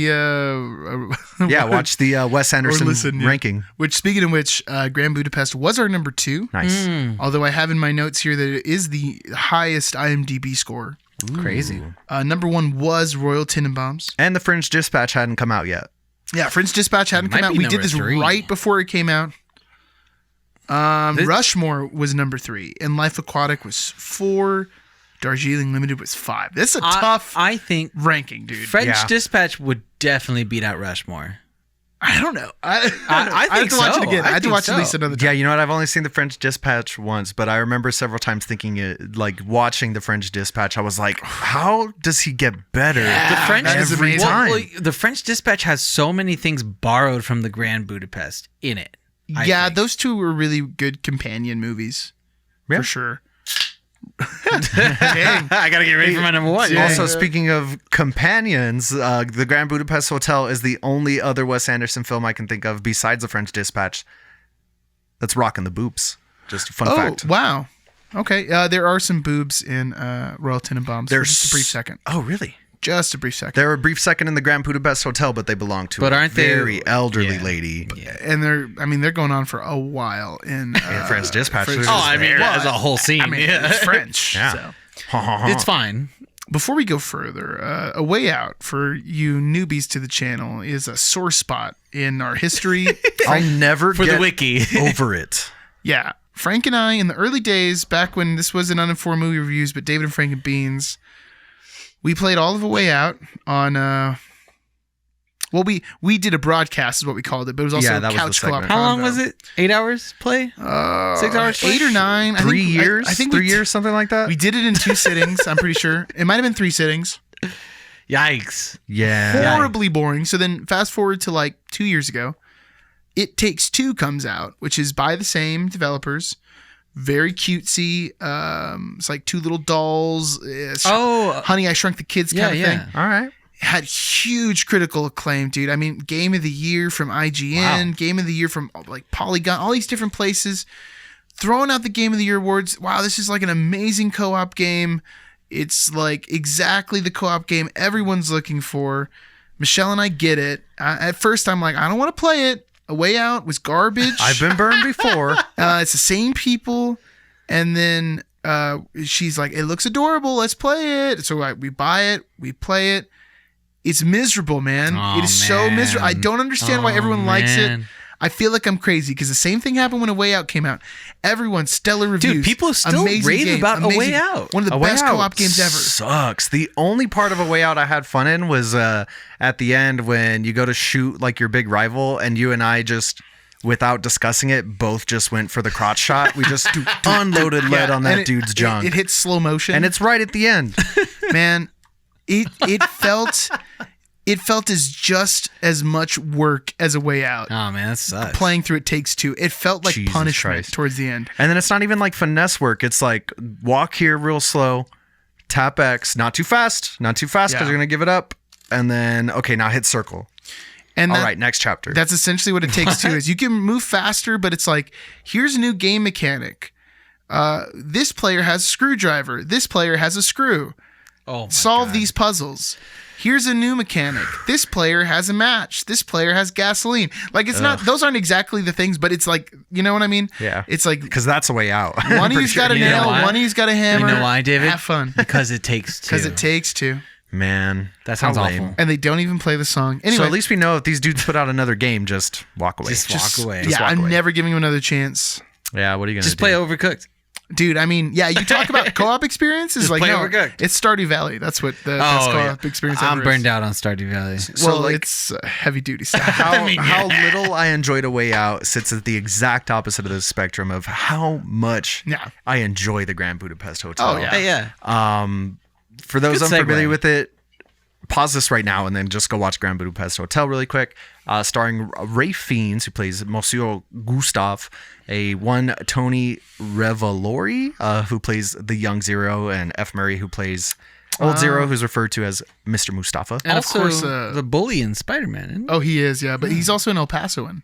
Yeah, watch the Wes Anderson listen, yeah. ranking. Which, speaking of which, Grand Budapest was our number 2. Nice. Although I have in my notes here that it is the highest IMDb score. Crazy. Number 1 was Royal Tenenbaums. And the French Dispatch hadn't come out yet. Yeah, French Dispatch hadn't Might come out. be We did number this 3. right before it came out. Rushmore was number 3, and Life Aquatic was 4. Darjeeling Limited was 5. That's a tough I think ranking, dude. French Yeah. Dispatch would definitely beat out Rushmore. I don't know. I think have to watch so. it again. I I have to think watch so. at least another time. Yeah, you know what? I've only seen the French Dispatch once, but I remember several times thinking it, like watching the French Dispatch, I was like, how does he get better? The French that is every amazing. time. the French Dispatch has so many things borrowed from the Grand Budapest in it. I Yeah, think. those two were really good companion movies. Yeah. For sure. I gotta get ready for my number 1. Yeah. Also, speaking of companions, the Grand Budapest Hotel is the only other Wes Anderson film I can think of besides the French Dispatch that's rocking the boobs. Just a fun fact. Wow. Okay. There are some boobs in Royal Tenenbaums. For just a brief second. Oh, really? Just a brief second. They're a brief second in the Grand Budapest Hotel, but they belong to But a aren't they- very elderly Yeah. lady. And they're going on for a while in French Dispatch. French- They're Oh, just I mean, there. as a whole scene. I mean, it's French. Yeah. So. It's fine. Before we go further, A Way Out, for you newbies to the channel, is a sore spot in our history. I'll never For get the wiki. over it. Yeah. Frank and I, in the early days, back when this was an Uninformed Movie Reviews, but David and Frank and Beans, we played all of A Way Out on Well, we did a broadcast is what we called it, but it was also that was the couch co-op. segment. How long convo. was it? 8 hours play? 6 hours play? 8 or 9. 3 years? I think 3 years, something like that? We did it in 2 sittings. I'm pretty sure it might have been 3 sittings. Yikes. Yeah. Horribly boring. So then fast forward to like 2 years ago, It Takes Two comes out, which is by the same developers. Very cutesy. It's like 2 little dolls. Honey, I Shrunk the Kids kind of thing. All right. Had huge critical acclaim, dude. I mean, Game of the Year from IGN, Game of the Year from like Polygon, all these different places. Throwing out the Game of the Year awards. Wow, this is like an amazing co-op game. It's like exactly the co-op game everyone's looking for. Michelle and I get it. At first, I'm like, I don't want to play it. A Way Out was garbage. I've been burned before. It's the same people. And then she's like, it looks adorable. Let's play it. So we buy it. We play it. It's miserable, man. It is so miserable. I don't understand why everyone likes it. I feel like I'm crazy because the same thing happened when A Way Out came out. Everyone, stellar reviews. Dude, people still rave about A Way Out. One of the best co-op games ever. Sucks. The only part of A Way Out I had fun in was at the end when you go to shoot like your big rival, and you and I just, without discussing it, both just went for the crotch shot. We just unloaded lead on that dude's junk. It hits slow motion. And it's right at the end. Man, it felt as just as much work as A Way Out. Oh man, that sucks. Playing through It Takes Two, it felt like Jesus punishment Christ. towards the end. And then it's not even like finesse work. It's like walk here real slow, tap X, not too fast because you're going to give it up. And then, okay, now hit circle. And all right, next chapter. That's essentially what It Takes Two is. You can move faster, but it's like, here's a new game mechanic. This player has a screwdriver. This player has a screw. Oh, Solve these puzzles. Here's a new mechanic. This player has a match. This player has gasoline. Like, it's not, those aren't exactly the things, but it's like, you know what I mean? Yeah. It's like, because that's A Way Out. one of you's got a You know nail, why? one of you's got a hammer. You know why, David? Have fun. Because It Takes Two. Because It Takes Two. Man, That sounds how awful. lame. And they don't even play the song. Anyway. So at least we know if these dudes put out another game, just walk away. Just walk away. Just Yeah, walk I'm away. never giving him another chance. Yeah, what are you going to do? Just play Overcooked. Dude, I mean, yeah, you talk about co-op experiences. Just Like, play no, Overcooked. it's Stardew Valley. That's what the best co-op experience ever I'm is. burned out on Stardew Valley. Well, like- it's heavy duty stuff. How little I enjoyed A Way Out sits at the exact opposite of the spectrum of how much I enjoy the Grand Budapest Hotel. Oh, yeah. Hey, yeah. For those Good unfamiliar segue. with it, pause this right now and then just go watch Grand Budapest Hotel really quick. Starring Ray Fiennes, who plays Monsieur Gustave, one Tony Revolori, who plays the young Zero, and F. Murray, who plays Old Zero, who's referred to as Mr. Mustafa. And of also, course, the bully in Spider-Man. Isn't he? Oh, he is, yeah. But he's also an El Pasoan.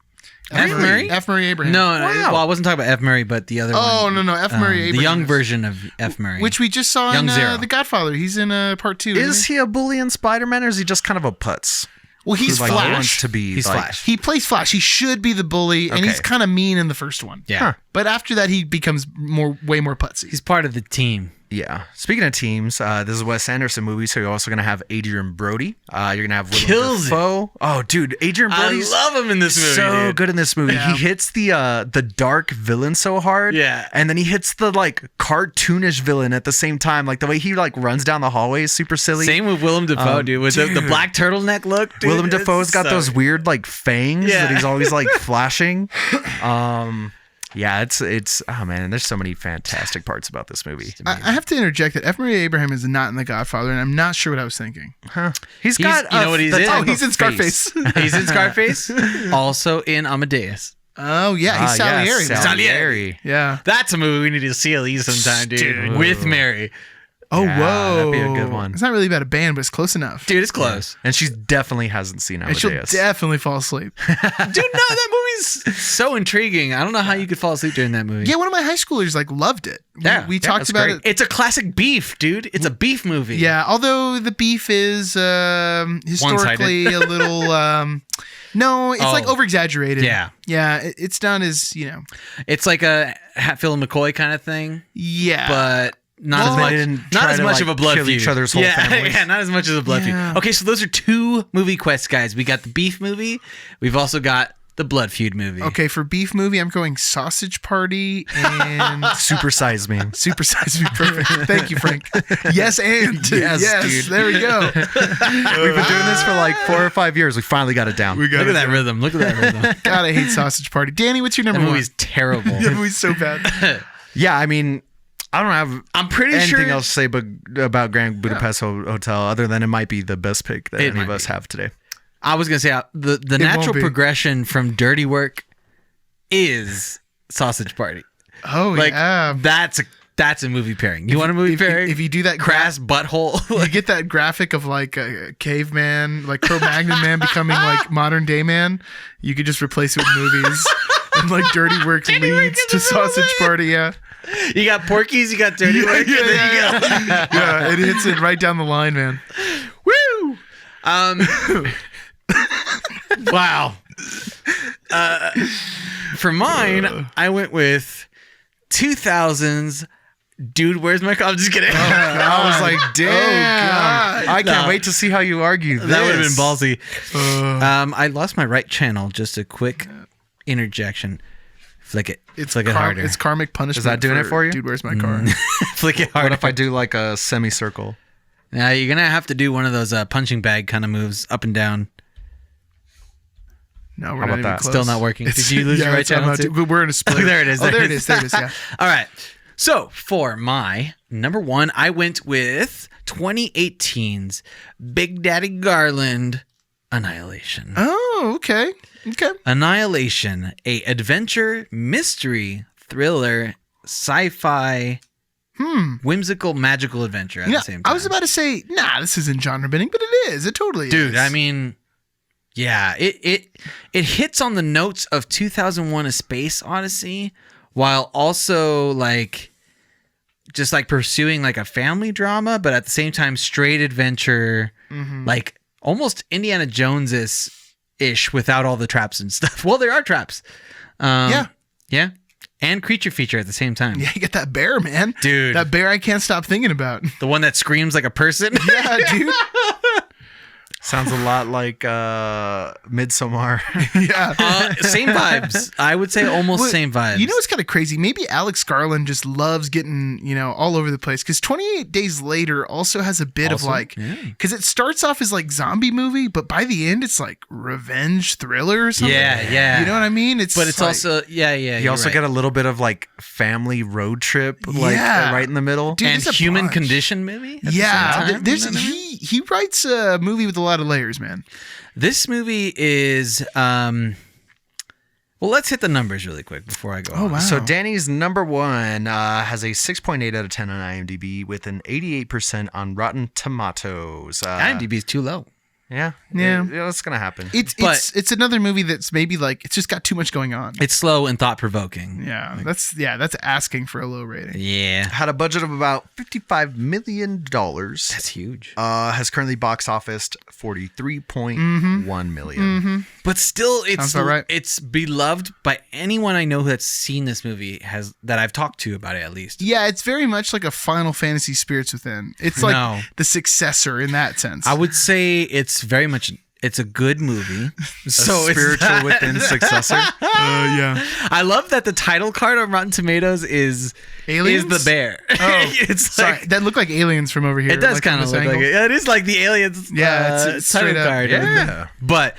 F. Murray? F. Murray Abraham. No, Wow. well, I wasn't talking about F. Murray, but the other one. Oh, no. F. Murray Abraham. The young is. version of F. Murray. Which we just saw Young in Zero. The Godfather. He's in part 2. Is isn't he? he a bully in Spider-Man, or is he just kind of a putz? Well, he's Who, like, Flash. wants to be He's like, Flash. He plays Flash. He should be the bully, and Okay. he's kind of mean in the first one. Yeah. Huh. But after that, he becomes way more putsy. He's part of the team. Yeah. Speaking of teams, this is a Wes Anderson movie, so you're also going to have Adrian Brody. You're going to have Willem Kills it. Dafoe. Oh, dude, Adrian Brody's him in this so good in this movie. Yeah. He hits the dark villain so hard. Yeah. And then he hits the like cartoonish villain at the same time. Like the way he like runs down the hallway is super silly. Same with Willem Dafoe, dude. With the black turtleneck look, dude. Willem Dafoe's got so those weird like fangs Yeah. that he's always like flashing. Yeah, it's oh man, there's so many fantastic parts about this movie. I have to interject that F. Murray Abraham is not in The Godfather, and I'm not sure what I was thinking. He's got you know what he's the in? type Oh, he's of in Scarface. face. He's in Scarface. Also in Amadeus. Oh, yeah. He's Salieri. Yeah, Salieri. Yeah. That's a movie we need to see at least sometime, dude. With Mary. Oh, Yeah, whoa. that'd be a good one. It's not really about a band, but it's close enough. Dude, it's close. And she definitely hasn't seen And she'll Amadeus. definitely fall asleep. Dude, no, that movie's so intriguing. I don't know how you could fall asleep during that movie. Yeah, one of my high schoolers loved it. Yeah. We Yeah, talked that's about great. it. It's a classic beef, dude. It's a beef movie. Yeah, although the beef is historically a little no, it's like over exaggerated. Yeah. Yeah, it's done as, It's like a Hatfield and McCoy kind of thing, yeah. but not Well, as they much. didn't Not try as to, much like, of a blood kill feud. each other's whole yeah, families. yeah, not as much as a blood Yeah. feud. Okay, so those are two movie quests, guys. We got the beef movie. We've also got the Blood Feud movie. Okay, for beef movie, I'm going Sausage Party and Super Size Me. Super Size Me. Perfect. Thank you, Frank. Yes, and Yes, dude. There we go. We've been doing this for like 4 or 5 years. We finally got it down. We got Look it. at that rhythm. Look at that rhythm. God, I hate Sausage Party. Danny, what's your number That one? movie's terrible. That movie's so bad. Yeah, I mean, I don't have I'm pretty anything sure else to say about Grand Budapest Hotel other than it might be the best pick that It any of might us have today. I was gonna say the natural be. progression from Dirty Work is Sausage Party. Oh, Like yeah. that's a movie pairing. You want a movie pairing? If you do that crass butthole. you get that graphic of like a caveman, like Cro-Magnon man becoming like modern day man, you could just replace it with movies. And like Dirty Work leads to Sausage Party, yeah. You got Porky's, you got Dirty Work. Yeah, it hits it right down the line, man. Woo! Wow. For mine, I went with 2000s. Dude, where's my car? I'm just kidding. I was like, damn. God. I can't wait to see how you argue this. That would have been ballsy. I lost my right channel. Just a quick interjection. Flick it. Flick it harder. It's karmic punishment. Is that doing it for you? Dude, where's my car? Flick it harder. What if I do like a semicircle? Now you're gonna have to do one of those punching bag kind of moves, up and down. No, we're How not about even that? close. Still not working. Did you lose your right it's on channel not- too? We're in a split. There it is. Oh, there it is. There it is. Yeah. All right. So for my number one, I went with 2018's Big Daddy Garland, Annihilation. Oh, okay. Okay. Annihilation, a adventure, mystery, thriller, sci-fi, whimsical, magical adventure at the same time. I was about to say, nah, this isn't genre bending, but it is. It totally is. Dude, I mean, yeah, it hits on the notes of 2001: A Space Odyssey, while also like just like pursuing like a family drama, but at the same time straight adventure, like almost Indiana Jones ish without all the traps and stuff. Well, there are traps. Yeah, and creature feature at the same time. Yeah, you get that bear, man. Dude. That bear I can't stop thinking about. The one that screams like a person. Yeah, dude. Sounds a lot like Midsommar. Yeah. Same vibes. I would say almost Well, same vibes. You know what's kind of crazy? Maybe Alex Garland just loves getting, all over the place. Because 28 Days Later also has a bit of like, because it starts off as like zombie movie, but by the end it's like revenge thriller or something. Yeah. You know what I mean? It's But it's like, also, yeah. You also get a little bit of like family road trip, like Yeah. right in the middle. Dude, and there's a Human bunch. Condition maybe? At the Yeah, same time? there's You know what I mean? he writes a movie with a lot of layers, man. This movie is, well, let's hit the numbers really quick before I go on. wow. So Danny's number one has a 6.8 out of 10 on IMDb with an 88% on Rotten Tomatoes. IMDb is too low. Yeah. Yeah. That's going to happen. It's another movie that's maybe like it's just got too much going on. It's slow and thought-provoking. Yeah, that's asking for a low rating. Yeah. Had a budget of about $55 million. That's huge. Has currently box officed $43.1 million. But still, Sounds about right. it's beloved by anyone I know that's seen this movie, that I've talked to about it at least. Yeah, it's very much like a Final Fantasy Spirits Within. It's like No. the successor in that sense. I would say it's very much, it's a good movie. So it's Spiritual Within successor. yeah. I love that the title card on Rotten Tomatoes is Aliens? the bear. Oh, it's sorry, like, that looked like aliens from over here. it does like kind from of this look like angle. it. It is like the aliens. Yeah, it's title straight up. card. Yeah. But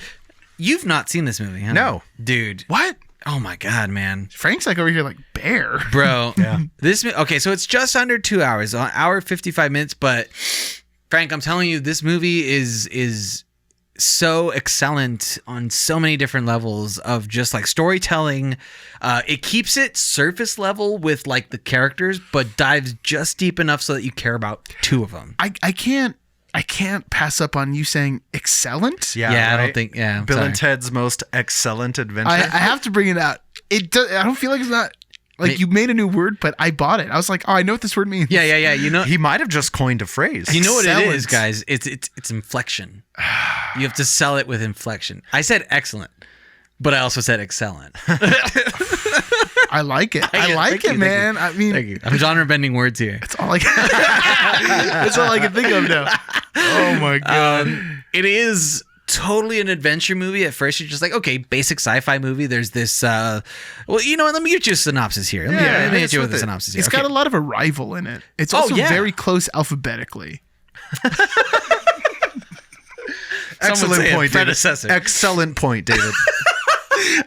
you've not seen this movie, huh? No. Dude. What? Oh my God, man. Frank's like over here like bear. Bro. Okay, so it's just under 2 hours, an hour 55 minutes, but Frank, I'm telling you, this movie is so excellent on so many different levels of just like storytelling. It keeps it surface level with like the characters, but dives just deep enough so that you care about two of them. I can't pass up on you saying excellent. Yeah, I right? don't think. Yeah, Bill sorry. and Ted's Most Excellent Adventure. I have to bring it out. I don't feel like it's not like you made a new word, but I bought it. I was like, oh, I know what this word means. Yeah. You know, He might have just coined a phrase. you know what it Excellent. is, guys. It's inflection. You have to sell it with inflection. I said excellent, but I also said excellent. I like it. I like Thank it, you, man. thank I mean, Thank you. I'm genre bending words here. that's all I can think of now. Oh my god. It is totally an adventure movie. At first, you're just like, okay, basic sci-fi movie. There's this. Well, you know what? Let me get you a synopsis here. Let me get you with a synopsis here. It's got a lot of arrival in it. It's also very close alphabetically. Excellent point, David. Predecessor. Excellent point, David.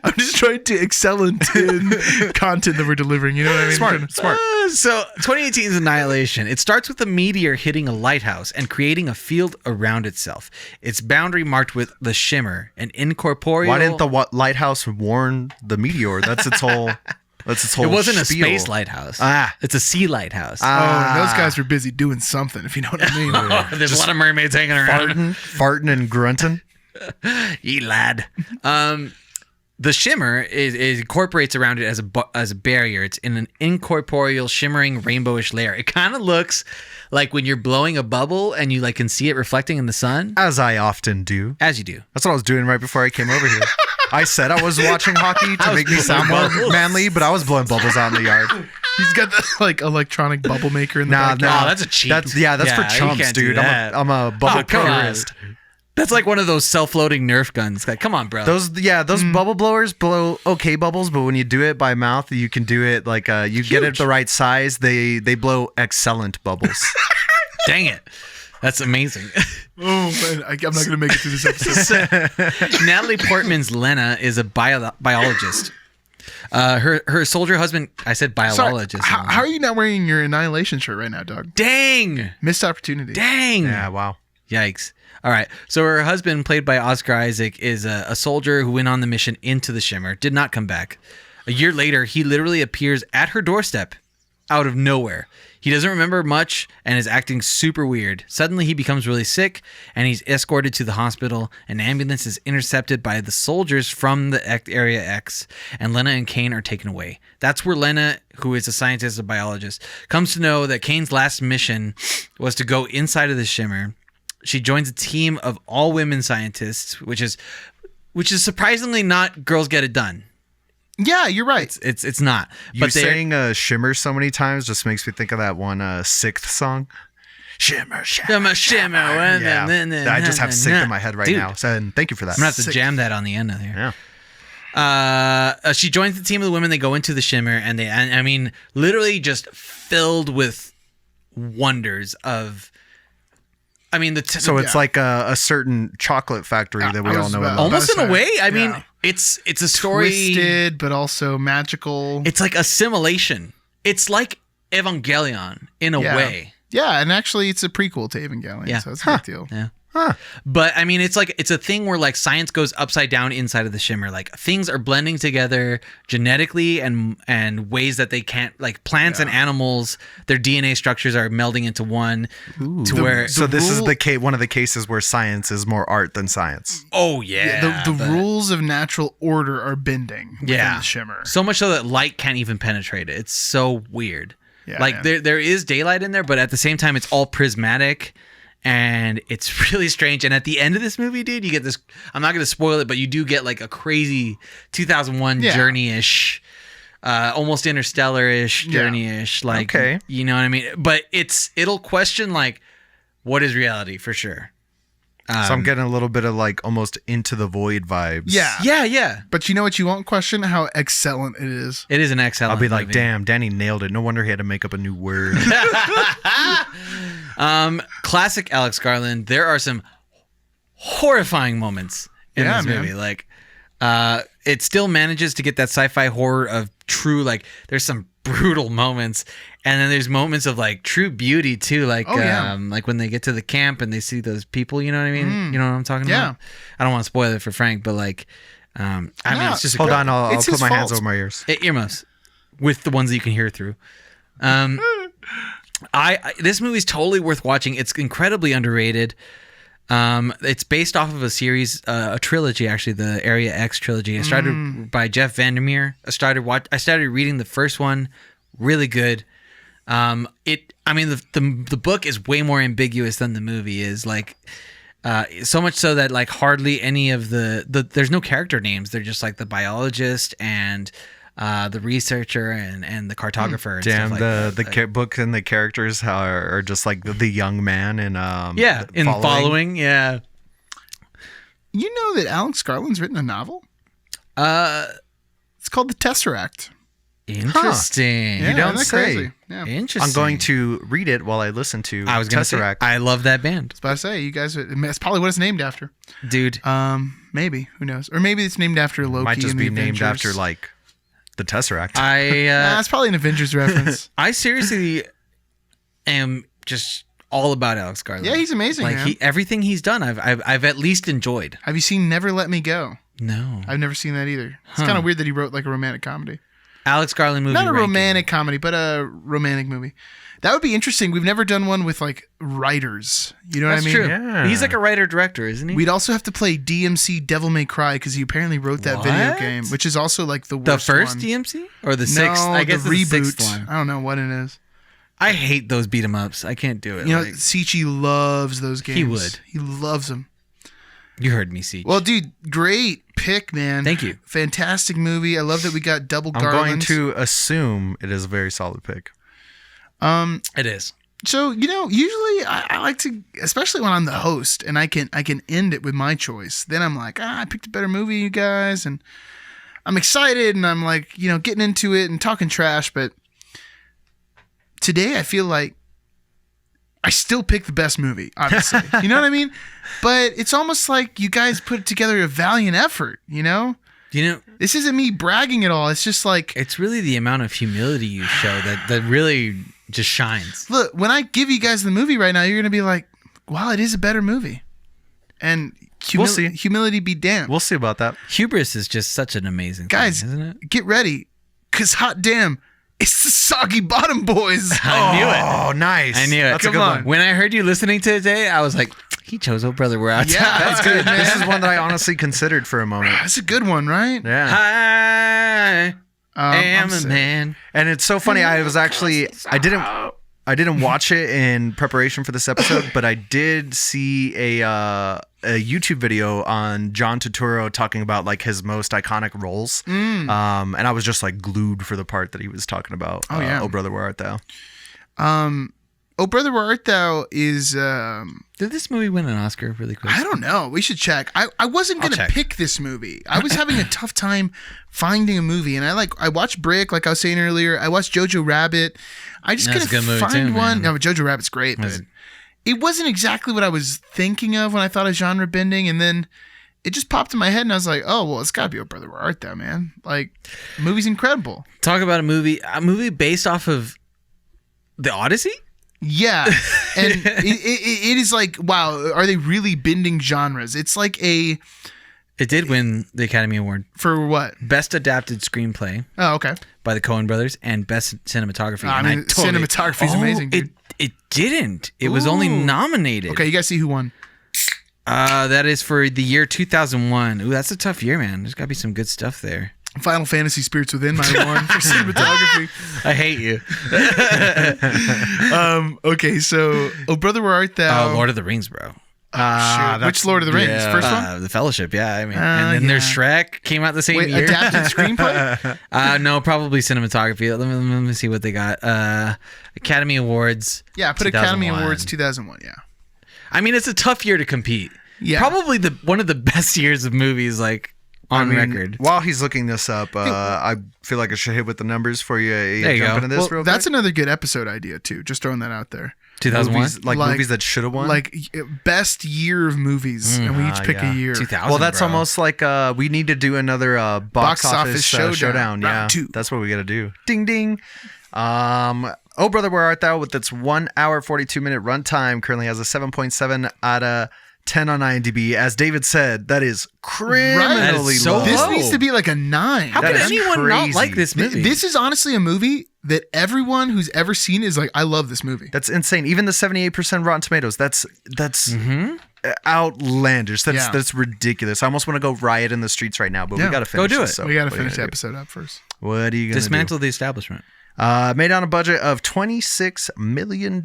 I'm just trying to excel in content that we're delivering. You know what I mean? Smart. So 2018's Annihilation. It starts with a meteor hitting a lighthouse and creating a field around itself. Its boundary marked with the shimmer, an incorporeal. Why didn't the lighthouse warn the meteor? That's its whole. It wasn't spiel. a space lighthouse. Ah. It's a sea lighthouse. And those guys were busy doing something, if you know what I mean. There's a lot of mermaids hanging around. Farting and grunting. Ye lad. The shimmer incorporates around it as a barrier. It's in an incorporeal, shimmering, rainbowish layer. It kind of looks like when you're blowing a bubble and you like can see it reflecting in the sun. As I often do. As you do. That's what I was doing right before I came over here. I said I was watching hockey to make me sound more manly, but I was blowing bubbles out in the yard. He's got the like electronic bubble maker in the back. No, that's a cheap. That's for chumps, dude. I'm a bubble purist. That's like one of those self-loading Nerf guns. Like, come on, bro. Those bubble blowers blow okay bubbles, but when you do it by mouth, you can do it like you get it the right size. They blow excellent bubbles. Dang it. That's amazing. Oh, man. I'm not going to make it through this episode. Natalie Portman's Lena is a biologist. Her soldier husband, I said biologist. Sorry, how are you not wearing your Annihilation shirt right now, dog? Dang. Missed opportunity. Dang. Yeah, wow. Yikes. All right. So her husband, played by Oscar Isaac, is a soldier who went on the mission into the Shimmer, did not come back. A year later, he literally appears at her doorstep out of nowhere. He doesn't remember much and is acting super weird. Suddenly, he becomes really sick and he's escorted to the hospital. An ambulance is intercepted by the soldiers from the Area X, and Lena and Kane are taken away. That's where Lena, who is a scientist, a biologist, comes to know that Kane's last mission was to go inside of the Shimmer. She joins a team of all women scientists, which is surprisingly not Girls Get It Done. Yeah, you're right. It's not. But saying Shimmer so many times just makes me think of that one Sixth song. Shimmer, shimmer, shimmer. Yeah. I just have Sixth in my head right now. So thank you for that. I'm going to have to jam that on the end of here. Yeah. She joins the team of the women. They go into the Shimmer, and I mean, literally just filled with wonders of... I mean, it's like a certain chocolate factory that we all know. Almost in a way. I mean, it's a story, twisted but also magical. It's like assimilation. It's like Evangelion in a way. Yeah, and actually, it's a prequel to Evangelion, so it's a big deal. Yeah. But I mean, it's a thing where like science goes upside down inside of the Shimmer. Like things are blending together genetically and ways that they can't. Like plants and animals, their DNA structures are melding into one. This is one of the cases where science is more art than science. Oh yeah. The rules of natural order are bending within the Shimmer. So much so that light can't even penetrate it. It's so weird. Yeah, like there is daylight in there, but at the same time, it's all prismatic. And it's really strange. And at the end of this movie, dude, you get this... I'm not going to spoil it, but you do get like a crazy 2001 journey-ish, almost interstellar-ish, journey-ish. Like, you know what I mean? But it'll question like, what is reality for sure? So I'm getting a little bit of like almost Into the Void vibes. Yeah. But you know what you won't question? How excellent it is. It is an excellent I'll be like, movie. damn, Danny nailed it. No wonder he had to make up a new word. Classic Alex Garland. There are some horrifying moments in this movie. Like, it still manages to get that sci-fi horror of true, like, there's some brutal moments, and then there's moments of like true beauty too, like like when they get to the camp and they see those people, you know what I mean? You know what I'm talking about? I don't want to spoil it for Frank, but like I mean, it's just hold on, I'll put my hands over my ears. Earmuffs with the ones that you can hear through. This movie's totally worth watching. It's incredibly underrated. It's based off of a series, a trilogy, actually, the Area X Trilogy. It started by Jeff Vandermeer. I started reading the first one. Really good. The book is way more ambiguous than the movie is. Like, so much so that like hardly any of there's no character names. They're just like the biologist and the researcher and the cartographer. And damn, stuff like the book and the characters are just like the young man and in following. You know that Alex Garland's written a novel? Uh, It's called The Tesseract. interesting. Yeah, You don't isn't that say. crazy? Yeah. Interesting. I'm going to read it while I listen to I was going to say, Tesseract. I love that band, But I say, you guys, it's probably what it's named after. dude. Maybe. Who knows? Or maybe it's named after Loki. Might just and be the named Avengers. after like the Tesseract. Nah, it's probably an Avengers reference. I seriously am just all about Alex Garland. Yeah, he's amazing, Like man. everything he's done, I've at least enjoyed. Have you seen Never Let Me Go? No, I've never seen that either. It's kind of weird that he wrote like a romantic comedy. Alex Garland movie. Not a ranking. romantic comedy, but a romantic movie. That would be interesting. We've never done one with like writers. You know That's what I mean? true. Yeah. He's like a writer director, isn't he? We'd also have to play DMC Devil May Cry because he apparently wrote that video What? game, which is also like the worst the first one. DMC or the No, sixth? I guess the it's the reboot. sixth one. I don't know what it is. I hate those beat 'em ups. I can't do it. You know, Like, Sichi loves those games. He would. He loves them. you heard me, Siege. Well, dude, great pick, man. Thank you. Fantastic movie. I love that we got double I'm Garland. going to assume it is a very solid pick. It is. So, you know, usually I like to, especially when I'm the host and I can end it with my choice. Then I'm like, I picked a better movie, you guys, and I'm excited and I'm like, you know, getting into it and talking trash. But today I feel like I still picked the best movie, obviously. You know what I mean? But it's almost like you guys put together a valiant effort, you know? You know, This isn't me bragging at all. It's just like, it's really the amount of humility you show that really just shines. look, when I give you guys the movie right now, you're going to be like, wow, it is a better movie. And We'll see. humility be damned. We'll see about that. Hubris is just such an amazing Guys, thing, isn't it? get ready, because hot damn, it's the Soggy Bottom Boys. I knew it. Oh, nice. I knew it. That's a Come good on. one. When I heard you listening to it today, I was like, he chose Oh Brother, We're Outside. Yeah, that's good, man. This is one that I honestly considered for a moment. That's a good one, right? Yeah. I am I'm a sick. man. And it's so funny. I didn't watch it in preparation for this episode, but I did see a YouTube video on John Turturro talking about like his most iconic roles. And I was just like glued for the part that he was talking about. Oh, yeah. Oh Brother, Where Art Thou? Oh Brother, Where Art Thou is, Did this movie win an Oscar really quick? I don't know. We should check. I wasn't going to check. pick this movie. I was having a tough time finding a movie. And I watched Brick, like I was saying earlier. I watched Jojo Rabbit. I just That's a couldn't good movie find too, one. man. No, but Jojo Rabbit's great, but That's- it wasn't exactly what I was thinking of when I thought of genre bending. And then it just popped in my head and I was like, oh, well, it's got to be Oh Brother, Where Art Thou, man. Like, the movie's incredible. Talk about a movie based off of The Odyssey? Yeah. And it is like, wow, are they really bending genres? It's like It did win the Academy Award. for what? Best Adapted Screenplay Oh, okay. by the Coen Brothers and Best Cinematography. I And mean, cinematography is amazing, dude. It didn't. It was only Ooh. nominated. Okay, you guys see who won? That is for the year 2001. Ooh, that's a tough year, man. There's got to be some good stuff there. Final Fantasy Spirits Within my one for cinematography. I hate you. Okay, so Oh Brother, Where Art Thou? Oh, Lord of the Rings, bro. Shoot. Which Lord of the Rings? yeah. First one? The Fellowship, yeah. I mean, and then there's Shrek came out the same Wait, year. adapted screenplay? No, probably cinematography. Let me see what they got. Academy Awards. Yeah, put Academy 2001. Awards 2001, yeah. I mean, it's a tough year to compete. Yeah. Probably one of the best years of movies, like on record. While he's looking this up, I feel like I should hit with the numbers for you. There you jump go. into this Well, real that's quick. another good episode idea, too. Just throwing that out there. 2001. Movies, like movies that should have won. Like, best year of movies, and we each pick yeah. a year. 2000. Well, that's bro. almost like we need to do another box office showdown. Yeah, Round two. that's what we got to do. Ding ding. Oh Brother, Where Art Thou? With its 1 hour 42-minute runtime, currently has a 7.7 out of 10 on IMDb. As David said, that is criminally That is so low. This low. needs to be like a 9. How That could is anyone not crazy. like this movie? This is honestly a movie that everyone who's ever seen is like, I love this movie. That's insane. Even the 78% Rotten Tomatoes. That's outlandish. Yeah. That's ridiculous. I almost want to go riot in the streets right now, but Yeah. we got to finish. Go do this, it. so We got to what are you finish the gonna do? episode up first. What are you gonna Dismantle the establishment. do? Made on a budget of $26 million,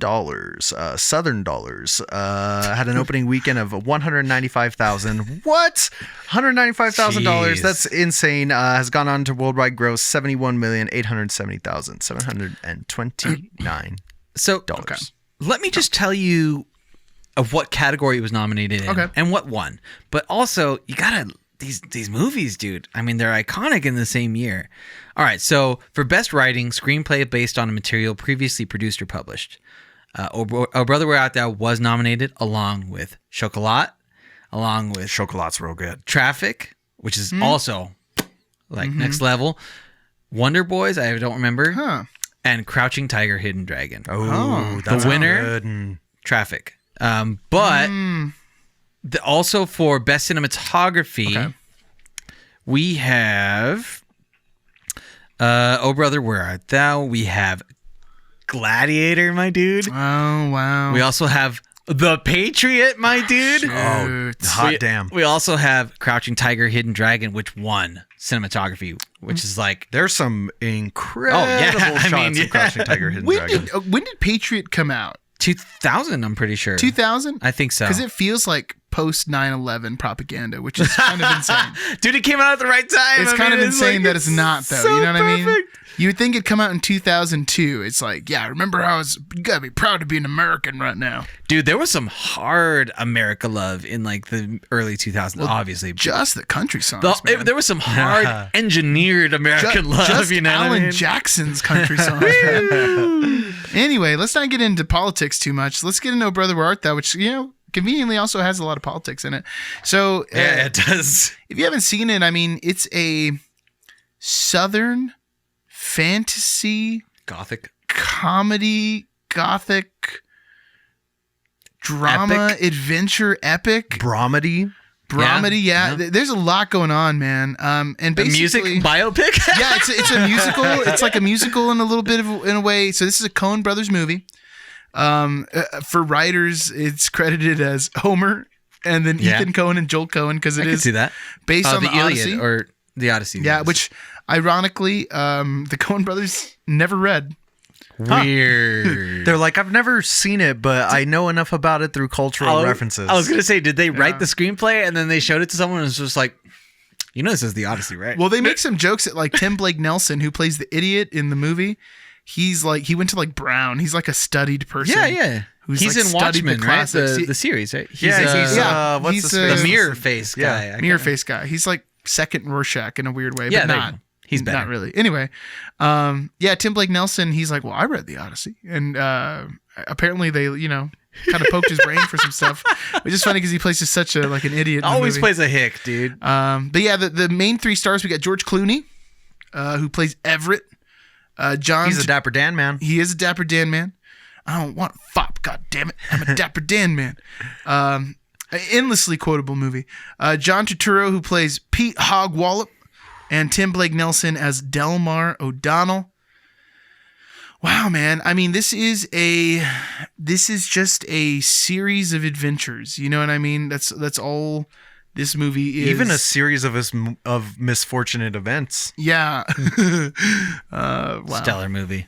Southern dollars. Had an opening weekend of $195,000. What? $195,000. Jeez. That's insane. Has gone on to worldwide gross $71,870,729. So Dollars. let me just tell you of what category it was nominated in and what won. But also, you gotta these movies, dude. I mean, they're iconic in the same year. All right, so for best writing, screenplay based on a material previously produced or published. Oh Brother, Where Art Thou was nominated along with Chocolat, along with Chocolat's real good. Traffic, which is also like next level. Wonder Boys, I don't remember. And Crouching Tiger, Hidden Dragon. Oh, that's the winner, good. Traffic. But also for best cinematography, we have Oh Brother, Where Art Thou? We have Gladiator, my dude. Oh, wow. We also have The Patriot, my dude. Hot damn. We also have Crouching Tiger, Hidden Dragon, which won cinematography, which is like... There's some incredible shots of Crouching Tiger, Hidden Dragon. When did Patriot come out? 2000, I'm pretty sure. 2000? I think so. Because it feels like post 9/11 propaganda, which is kind of insane. Dude, it came out at the right time. It's kind of insane that it's not, though. So you know what I mean? perfect. You would think it'd come out in 2002. It's like, yeah, remember how you gotta be proud to be an American right now. Dude, there was some hard America love in like the early 2000s, obviously. Just the country songs, man. There was some hard engineered American love, just you know Alan what I mean? Jackson's country songs, man. Anyway, let's not get into politics too much. Let's get into Oh Brother, Where Art Thou, which, you know, conveniently also has a lot of politics in it. So Yeah, it does. if you haven't seen it, I mean, it's a Southern fantasy Gothic. comedy, gothic drama, adventure, epic. Bromedy. Yeah. There's a lot going on, man. And basically, Music biopic? yeah, it's a musical. It's like a musical in a little bit in a way. So this is a Coen Brothers movie. For writers, it's credited as Homer, and then Ethan Coen and Joel Coen, because I can see that. based on the Odyssey. Iliad or the Odyssey. Yeah, which ironically, the Coen Brothers never read. Weird. They're like, I've never seen it, but I know enough about it through cultural references. I was gonna say, did they write the screenplay and then they showed it to someone and it's just like, you know, this is the Odyssey, right? Well, they make some jokes that like Tim Blake Nelson, who plays the idiot in the movie, he's like, he went to like Brown. He's like a studied person. Yeah. Who's He's like in studied Watchmen, the right? classics. The series, right? He's, what's he's, his face? the mirror face guy. Yeah. Mirror face guy. He's like second Rorschach in a weird way, Yeah, but there you not. go. He's better. Not really. Anyway, Tim Blake Nelson, he's like, well, I read the Odyssey. And apparently they, you know, kind of poked his brain for some stuff, which is funny because he plays just such a, like an idiot. In Always the movie. plays a hick, dude. But yeah, the main three stars, we got George Clooney, who plays Everett. John. He's a Dapper Dan man. He is a Dapper Dan man. I don't want fop, god damn it. I'm a Dapper Dan man. An endlessly quotable movie. John Turturro, who plays Pete Hog Wallop, and Tim Blake Nelson as Delmar O'Donnell. Wow, man. I mean, this is just a series of adventures. You know what I mean? That's all this movie is. Even a series of misfortunate events. Yeah. Wow. Stellar movie.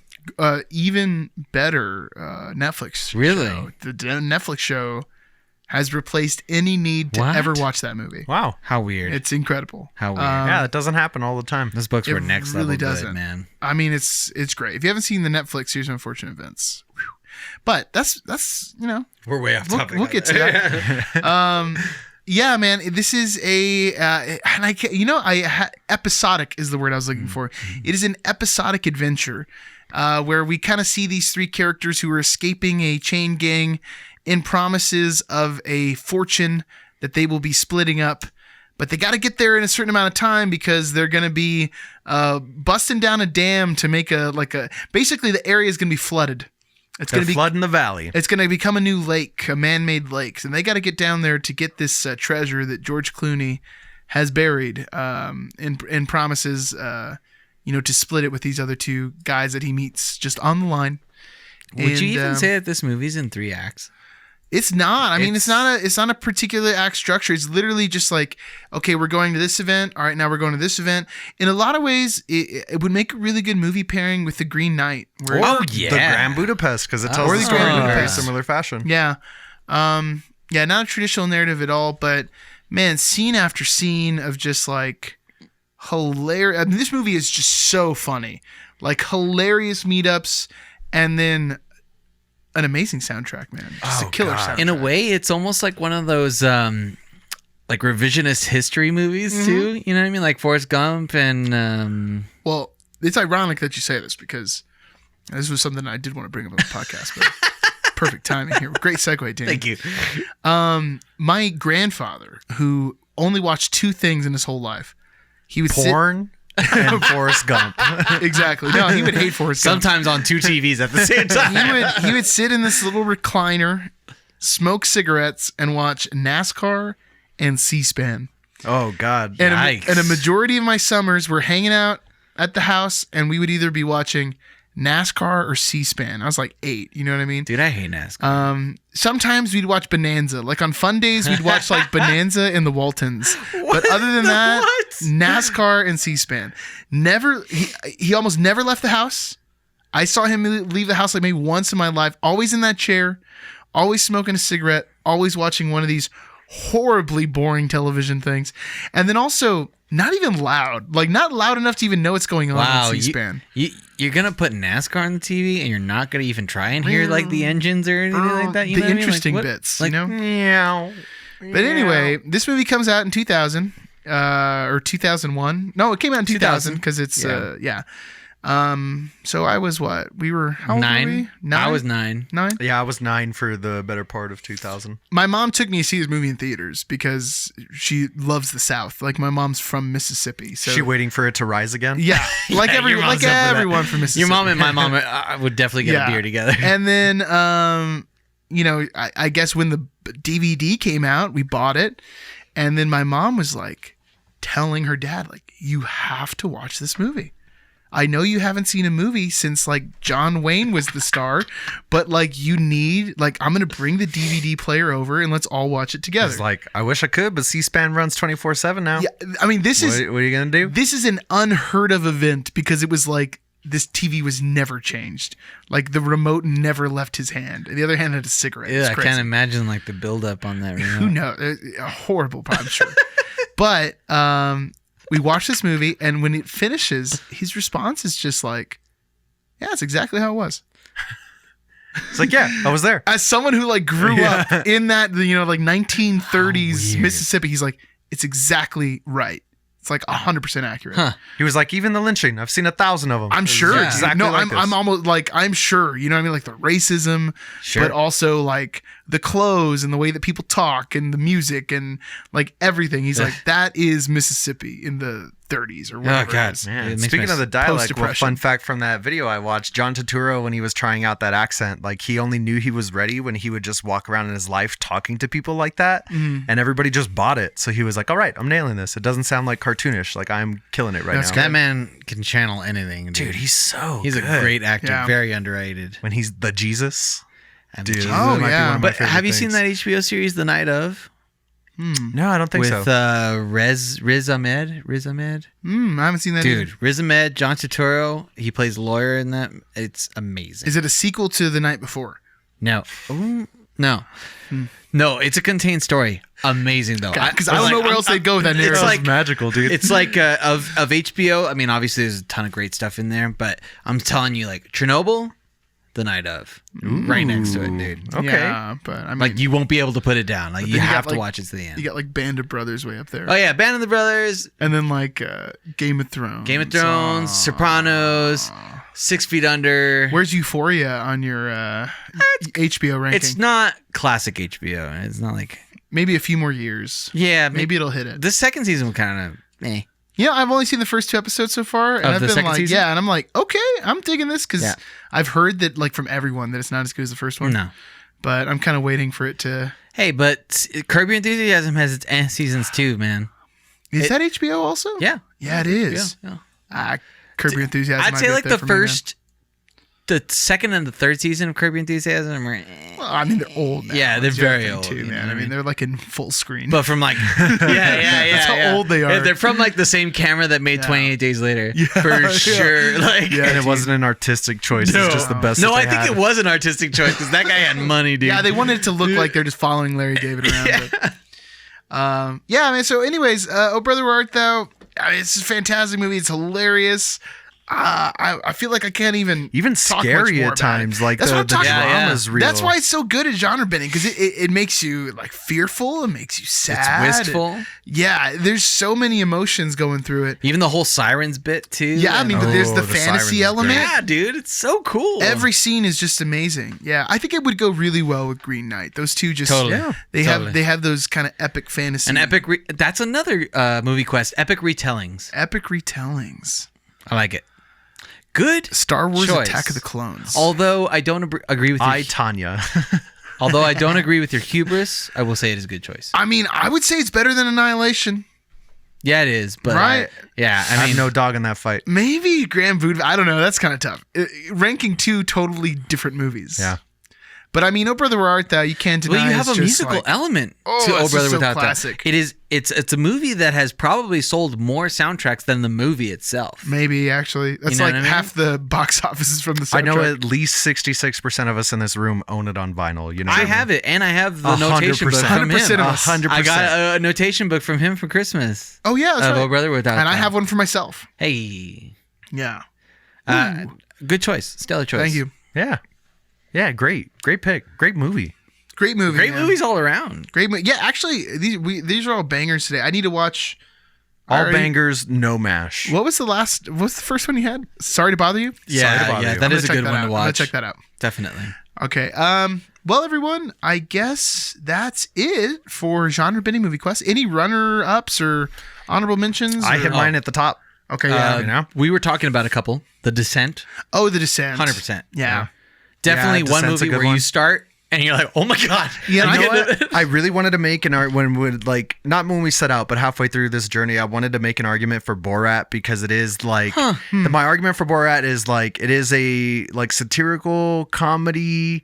Even better Netflix Really? show. The Netflix show has replaced any need to What? ever watch that movie. Wow. How weird. It's incredible. How weird. Yeah, that doesn't happen all the time. Those books were it next really level doesn't. good, man. I mean, it's great. If you haven't seen the Netflix series of Unfortunate Events, whew. But that's you know, We're way off topic. we'll get to that. Yeah, man, this is a and I can't, you know, episodic is the word I was looking for. It is an episodic adventure where we kind of see these three characters who are escaping a chain gang in promises of a fortune that they will be splitting up. But they got to get there in a certain amount of time because they're going to be busting down a dam to make basically the area is going to be flooded. It's going to be flood in the valley. It's going to become a new lake, a man-made lake, and they got to get down there to get this treasure that George Clooney has buried, and promises, to split it with these other two guys that he meets just on the line. Would you even say that this movie's in 3 acts? It's not. I mean, it's not a particular act structure. It's literally just like, okay, we're going to this event. All right, now we're going to this event. In a lot of ways, it would make a really good movie pairing with The Green Knight. Or the Grand Budapest, because it tells the story in a very similar fashion. Yeah. Not a traditional narrative at all, but man, scene after scene of just like hilarious. I mean, this movie is just so funny. Like hilarious meetups and then an amazing soundtrack, man. Just a killer soundtrack. In a way, it's almost like one of those like revisionist history movies too. You know what I mean? Like Forrest Gump and Well, it's ironic that you say this because this was something I did want to bring up on the podcast, but perfect timing here. Great segue, Danny. thank you. My grandfather, who only watched two things in his whole life, he would Porn and Forrest Gump. Exactly. No, he would hate Forrest Gump. Sometimes on two TVs at the same time. He would sit in this little recliner, smoke cigarettes, and watch NASCAR and C-SPAN. Oh, God. And Yikes. a majority of my summers were hanging out at the house, and we would either be watching NASCAR or C-SPAN. I was like 8, you know what I mean? Dude, I hate NASCAR. Sometimes we'd watch Bonanza. Like on fun days, we'd watch like Bonanza and the Waltons. But other than that, NASCAR and C-SPAN. He almost never left the house. I saw him leave the house like maybe once in my life. Always in that chair, always smoking a cigarette, always watching one of these horribly boring television things. And then also not even loud. Like not loud enough to even know what's going on on C-SPAN. You're going to put NASCAR on the TV and you're not going to even try and hear like the engines or anything like that? You know the what I mean? interesting Like, what- bits, like, you know? Meow. But anyway, this movie comes out in 2000 or 2001. No, it came out in 2000 because it's yeah. So I was what? We were how old were 9. we? 9. I was 9. 9. Yeah, I was 9 for the better part of 2000. My mom took me to see this movie in theaters because she loves the South. Like my mom's from Mississippi, so She waiting for it to rise again? yeah, like your mom's up for that. everyone from Mississippi. Your mom and my mom would definitely get a beer together. And then, you know, I guess when the DVD came out, we bought it. And then my mom was like telling her dad, like, you have to watch this movie. I know you haven't seen a movie since like John Wayne was the star, but like you need, like, I'm going to bring the DVD player over and let's all watch it together. It's like, I wish I could, but C-SPAN runs 24/7 now. Yeah, I mean, What are you going to do? This is an unheard of event because it was like this TV was never changed. Like the remote never left his hand. The other hand had a cigarette. Yeah, It's I crazy. can't imagine like the build up on that. Who knows? A horrible, I'm sure. But we watched this movie, and when it finishes, his response is just like, "Yeah, it's exactly how it was." It's like, yeah, I was there. As someone who like grew up in that, you know, like 1930s weird. Mississippi, he's like, "It's exactly right. It's like 100% accurate." Huh. He was like, even the lynching, I've seen 1,000 of them. I'm sure. Yeah. dude. Exactly No, like this. I'm almost like, I'm sure. You know what I mean? Like the racism, Sure. but also like the clothes and the way that people talk and the music and like everything. He's like, that is Mississippi in the 30s or whatever. Oh, God. it is. Man, It makes speaking my of the dialect, well, post-depression. fun fact from that video I watched, John Turturro, when he was trying out that accent, like he only knew he was ready when he would just walk around in his life talking to people like that, and everybody just bought it. So he was like, all right, I'm nailing this. It doesn't sound like cartoonish. Like I'm killing it right That's now. That man can channel anything, Dude, he's so he's good. a great actor, Yeah. very underrated. When he's the Jesus. And Dude, Jesus. Oh, that might be yeah. one of my But favorite have you seen things. that HBO series, The Night of, No, I don't think with so. Riz Ahmed? Riz Ahmed? I haven't seen that. Dude, either. Riz Ahmed, John Turturro, he plays a lawyer in that. It's amazing. Is it a sequel to The Night Before? No. No. No, it's a contained story. Amazing, though. Because I don't know where else they'd go with that narrative. It's like magical, dude. It's like of HBO. I mean, obviously, there's a ton of great stuff in there, but I'm telling you, like Chernobyl, The Night of, right next to it, dude. okay. Yeah, but I mean, Like you won't be able to put it down. Like then you you got, have to like- watch it to the end. you got like Band of Brothers way up there. Oh yeah, Band of the Brothers, And then like Game of Thrones. Game of Thrones, Sopranos, 6 Feet Under. Where's Euphoria on your HBO ranking? It's not classic HBO. It's not like Maybe a few more years. yeah, Maybe it'll hit it. the second season was kind of eh. Yeah, I've only seen the first 2 episodes so far, and Of I've the been second like, season? yeah, and I'm like, okay, I'm digging this because Yeah. I've heard that like from everyone that it's not as good as the first one. No. But I'm kind of waiting for it to. Hey, but Curb Your Enthusiasm has its seasons too, man. Is that HBO also? Yeah. Yeah, it is. Yeah. Curb Your Enthusiasm. I'd might say be up like there the for me, man. first, the second and the third season of Curb Your Enthusiasm are, Well, I mean, they're old now. Yeah, they're That's the other very thing, old, too, you know man. what I I mean, mean? they're like in full screen. but from like, yeah. That's how old they are. They're from like the same camera that made Yeah. 28 Days Later, Yeah, for yeah. sure. Like, Yeah, and it wasn't an artistic choice. It's just the best. no, that I they think had. it was an artistic choice because that guy had money, dude. yeah, they wanted it to look like they're just following Larry David around. But, yeah, I mean, so anyways, Oh Brother Where Art Thou? I mean, it's a fantastic movie. It's hilarious. I feel like I can't even talk scary much more at times. Like That's the what I'm talking about. drama's real. That's why it's so good at genre bending, because it makes you like fearful, it makes you sad, It's wistful. Yeah, there's so many emotions going through it. Even the whole sirens bit too. Yeah, I mean, there's the the fantasy sirens is element. great. Yeah, dude, it's so cool. Every scene is just amazing. Yeah, I think it would go really well with Green Knight. Those two just Totally. Yeah. they have those kind of epic fantasy. An epic. That's another movie quest. Epic retellings. epic retellings. I like it. Good. Star Wars choice. Attack of the Clones. Although I don't agree with your, Tanya. although I don't agree with your hubris, I will say it is a good choice. I mean, I would say it's better than Annihilation. Yeah, it is. But Right. yeah, I I mean, have no dog in that fight. Maybe Grand Budapest. I don't know. That's kind of tough. Ranking two totally different movies. Yeah. But I mean, Oh Brother Where Art Thou? You can't deny. well, you have it's a just musical like- element Oh, to Oh it's Brother just so Without classic. That. It is. It's a movie that has probably sold more soundtracks than the movie itself. Maybe actually, that's know like what I mean? half the box offices from the soundtrack. I know at least 66% of us in this room own it on vinyl. You know, I have it, and I have the notation book from 100% him. of us. 100%. I got a notation book from him for Christmas. Oh yeah, that's Of right. Oh Brother Without And I That. have one for myself. Hey, Yeah. good choice, stellar choice. Thank you. Yeah, great pick. Great movie. Great movie. Great man. movies all around. Great movie. Yeah, actually, these are all bangers today. I need to watch. All Alright. bangers, no mash. What's the first one you had? Sorry to bother you. Yeah, to bother yeah, you. that I'm is a gonna check good that one out. to I'm gonna watch. check that out. Definitely. Okay. Well, everyone, I guess that's it for genre bending movie quest. Any runner ups or honorable mentions? I or- have mine at the top. Okay. Yeah. you know? We were talking about a couple. The Descent, Oh, The Descent. 100%. Yeah. Definitely Yeah, one Descent's a movie good where you one. start and you're like, oh my god. Yeah, You I know get what? I really wanted to make an art when we like not when we set out, but halfway through this journey, I wanted to make an argument for Borat because it is like my argument for Borat is like it is a like satirical comedy,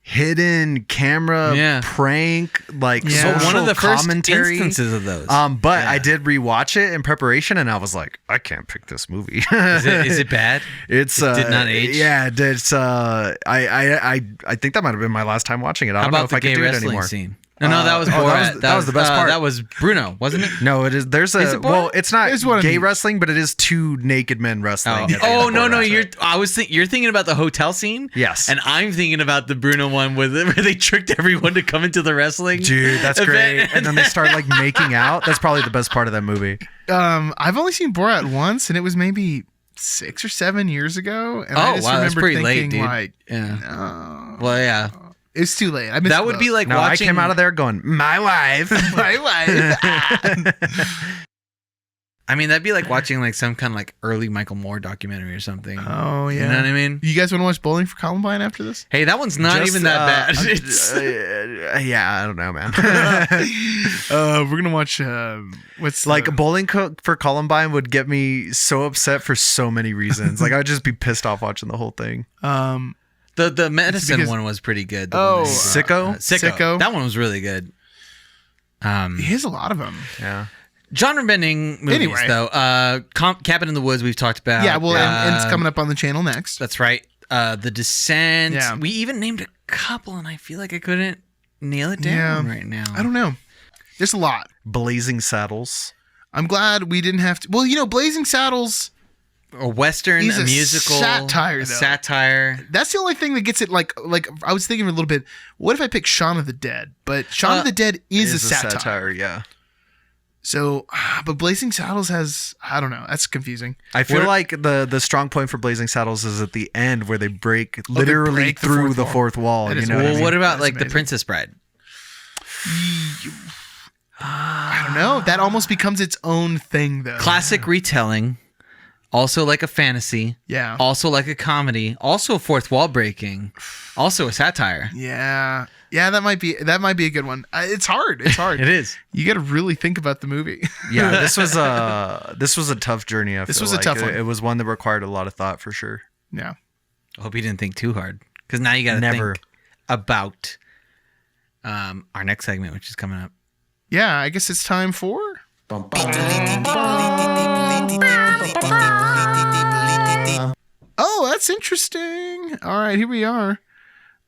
hidden camera Yeah. prank, like Yeah. social So one of the first commentary. instances of those. But I did rewatch it in preparation, and I was like, I can't pick this movie. Is it bad? It's It did not age? Yeah, it's I think that might have been my last time watching it. I How don't know about if the I could gay do it wrestling anymore. scene? No, that was oh, Borat. that was the best part. That was Bruno, wasn't it? No, it is. There's Is a it Borat? well, it's not There's one of gay these. wrestling, but it is two naked men wrestling. Oh, at the end of no! Borat. You're thinking about the hotel scene. Yes. and I'm thinking about the Bruno one where they tricked everyone to come into the wrestling. Dude, that's event. great. And then they start like making out. That's probably the best part of that movie. I've only seen Borat once, and it was maybe 6 or 7 years ago. And I Oh just wow, that's remember pretty thinking late, dude. like, yeah. no, Well, yeah. it's too late. I missed That would be like No, watching. I came out of there going, my wife. my wife. I mean, that'd be like watching like some kind of like early Michael Moore documentary or something. Oh yeah. You know what I mean? You guys want to watch Bowling for Columbine after this? Hey, that one's not Just, even that bad. It's- yeah, I don't know, man. We're gonna watch. What's Like the- Bowling for Columbine would get me so upset for so many reasons. Like I would just be pissed off watching the whole thing. the medicine because- one was pretty good. The Oh, one that- Sicko? Sicko. That one was really good. He has a lot of them. Yeah. Genre bending movies, Anyway. though. Cabin in the Woods, we've talked about. Yeah, well, and it's coming up on the channel next. That's right. The Descent. Yeah. We even named a couple, and I feel like I couldn't nail it down right now. I don't know. There's a lot. Blazing Saddles. I'm glad we didn't have to. Well, Blazing Saddles. A Western, He's a a musical, satire, a though. satire. That's the only thing that gets it. Like I was thinking a little bit. What if I pick Shaun of the Dead? But Shaun of the Dead is a satire. Yeah. So, but Blazing Saddles has. I don't know. That's confusing. I feel like the strong point for Blazing Saddles is at the end where they break literally break the through fourth the wall. fourth wall. That You is know what what I Well, mean? what about That's like The amazing. Princess Bride? I don't know. That almost becomes its own thing, though. Classic retelling, also like a fantasy, Yeah. also like a comedy, also fourth wall breaking, also a satire. Yeah. Yeah. That might be a good one. It's hard. It's hard. It is. You got to really think about the movie. Yeah, this was a tough journey. This feel was a like. tough one. It was one that required a lot of thought for sure. Yeah. I hope you didn't think too hard, because now you got to Never. think about our next segment, which is coming up. Yeah. I guess it's time for. Oh, that's interesting. All right, here we are.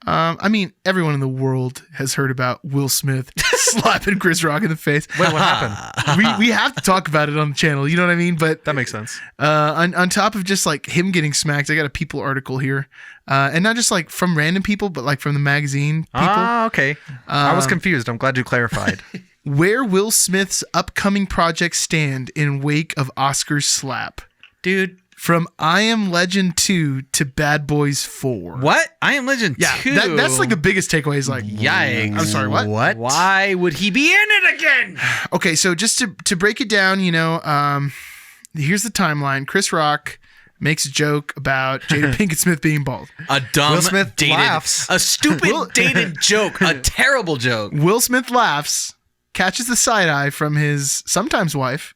I mean, everyone in the world has heard about Will Smith slapping Chris Rock in the face. Wait, what happened? We have to talk about it on the channel. You know what I mean? But That makes sense. on top of just like him getting smacked, I got a People article here, and not just like from random people, but like from the magazine people. Ah, okay. I was confused. I'm glad you clarified. Where Will Smith's upcoming projects stand in wake of Oscar's slap. Dude, From I Am Legend 2 to Bad Boys 4. what? I Am Legend 2? Yeah, that's like the biggest takeaway is like, Yikes. I'm sorry, what? What? Why would he be in it again? Okay, so just to break it down, here's the timeline. Chris Rock makes a joke about Jada Pinkett Smith being bald. A dumb, Will Smith dated, laughs. a stupid, dated joke. A terrible joke. Will Smith laughs, catches the side eye from his sometimes wife,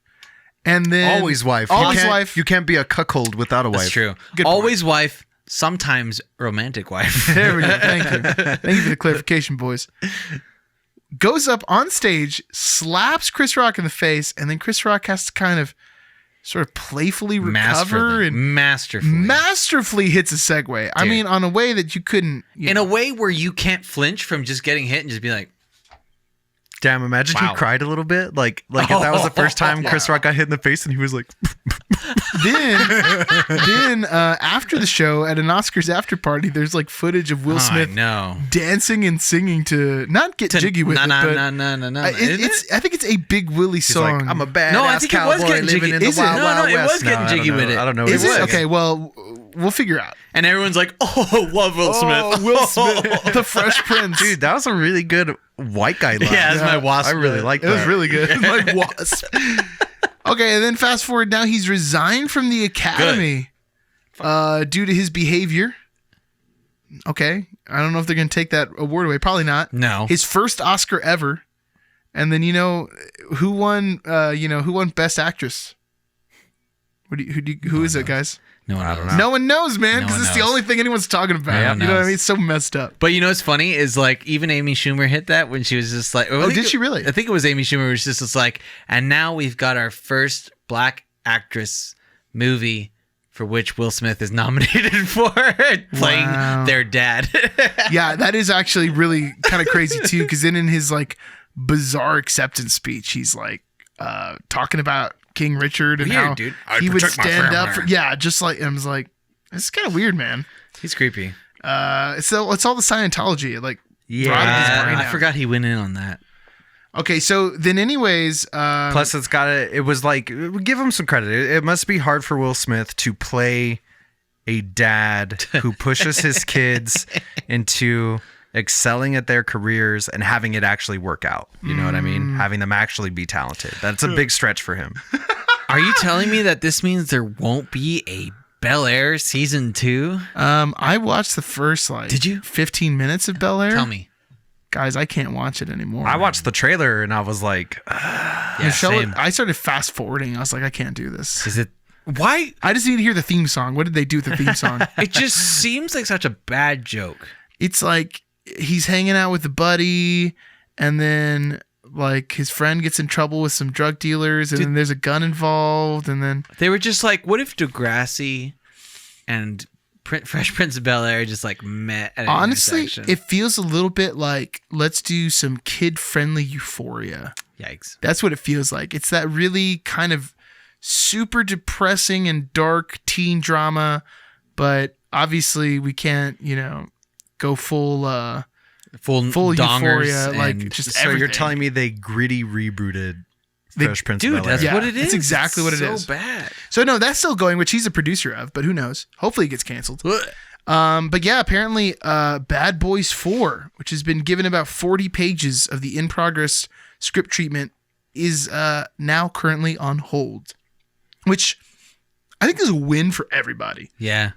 and then Always wife. Always wife. You can't be a cuckold without a wife. That's true. Good Always wife, sometimes romantic wife. There we go. Thank you. Thank you for the clarification, boys. Goes up on stage, slaps Chris Rock in the face, and then Chris Rock has to kind of sort of playfully recover and masterfully hits a segue. I mean, on a way that you couldn't. In a way where you can't flinch from just getting hit and just be like, Damn, imagine Wow. he cried a little bit. Like if that was the first time Chris Rock got hit in the face and he was like, Then after the show at an Oscars after party, there's like footage of Will Smith no. dancing and singing to not get jiggy with it, but No. I think it's a Big Willie he's song. like, I'm a badass No, I think it was cowboy getting living jiggy. in the Is it? wild, No, wild it west. was getting I don't jiggy with know. it. I don't know. Is what it? was. Okay, well, we'll figure out. And everyone's like, oh, love Will Smith. Oh, Will Smith, the Fresh Prince. Dude, that was a really good white guy laugh. Yeah, that's my wasp. I really like It that. was really good. Like wasp. Okay, and then fast forward now, he's resigned from the Academy due to his behavior. Okay, I don't know if they're going to take that award away. Probably not. No. His first Oscar ever. And then who won? Who won Best Actress? Who is it, guys? No, I don't know. No one knows, man, No because one it's the knows. only thing anyone's talking about. No one You know what I knows. mean? It's so messed up. But you know what's funny is like even Amy Schumer hit that when she was just like, Oh, did she really? I think it was Amy Schumer was just like, and now we've got our first black actress movie for which Will Smith is nominated for playing Wow. their dad. Yeah, that is actually really kind of crazy too. Because then in his like bizarre acceptance speech, he's like talking about King Richard and Weird, how dude. I he would protect my stand up. family. Just like I was like, it's kind of weird, man. He's creepy. It's all the Scientology. Like, Yeah. rotted his brain I out. forgot he went in on that. Okay, so then, anyways, Plus, it was like, give him some credit. It must be hard for Will Smith to play a dad who pushes his kids into excelling at their careers and having it actually work out. You know what I mean? Having them actually be talented. That's a big stretch for him. Are you telling me that this means there won't be a Bel Air season 2? I watched the first Did you? 15 minutes of Bel Air. Tell me. Guys, I can't watch it anymore. I watched the trailer and I was like, Yeah, same. I started fast forwarding. I was like, I can't do this. Is it why? I just need to hear the theme song. What did they do with the theme song? It just seems like such a bad joke. It's like he's hanging out with a buddy, and then like his friend gets in trouble with some drug dealers, and then there's a gun involved, and then They were just like, what if Degrassi and Fresh Prince of Bel Air just like met at an honestly, intersection? it feels a little bit like let's do some kid-friendly Euphoria. Yikes. That's what it feels like. It's that really kind of super depressing and dark teen drama, but obviously we can't, go full Full dongers Euphoria, like and- just so everything. you're telling me they gritty rebooted Fresh Prince Dude, of Bel-Air? that's Yeah, what it is. it's exactly what it It's is. so bad. So no, that's still going, which he's a producer of, but who knows? Hopefully it gets canceled. But yeah, apparently Bad Boys 4, which has been given about 40 pages of the in-progress script treatment, is now currently on hold, which I think is a win for everybody. Yeah.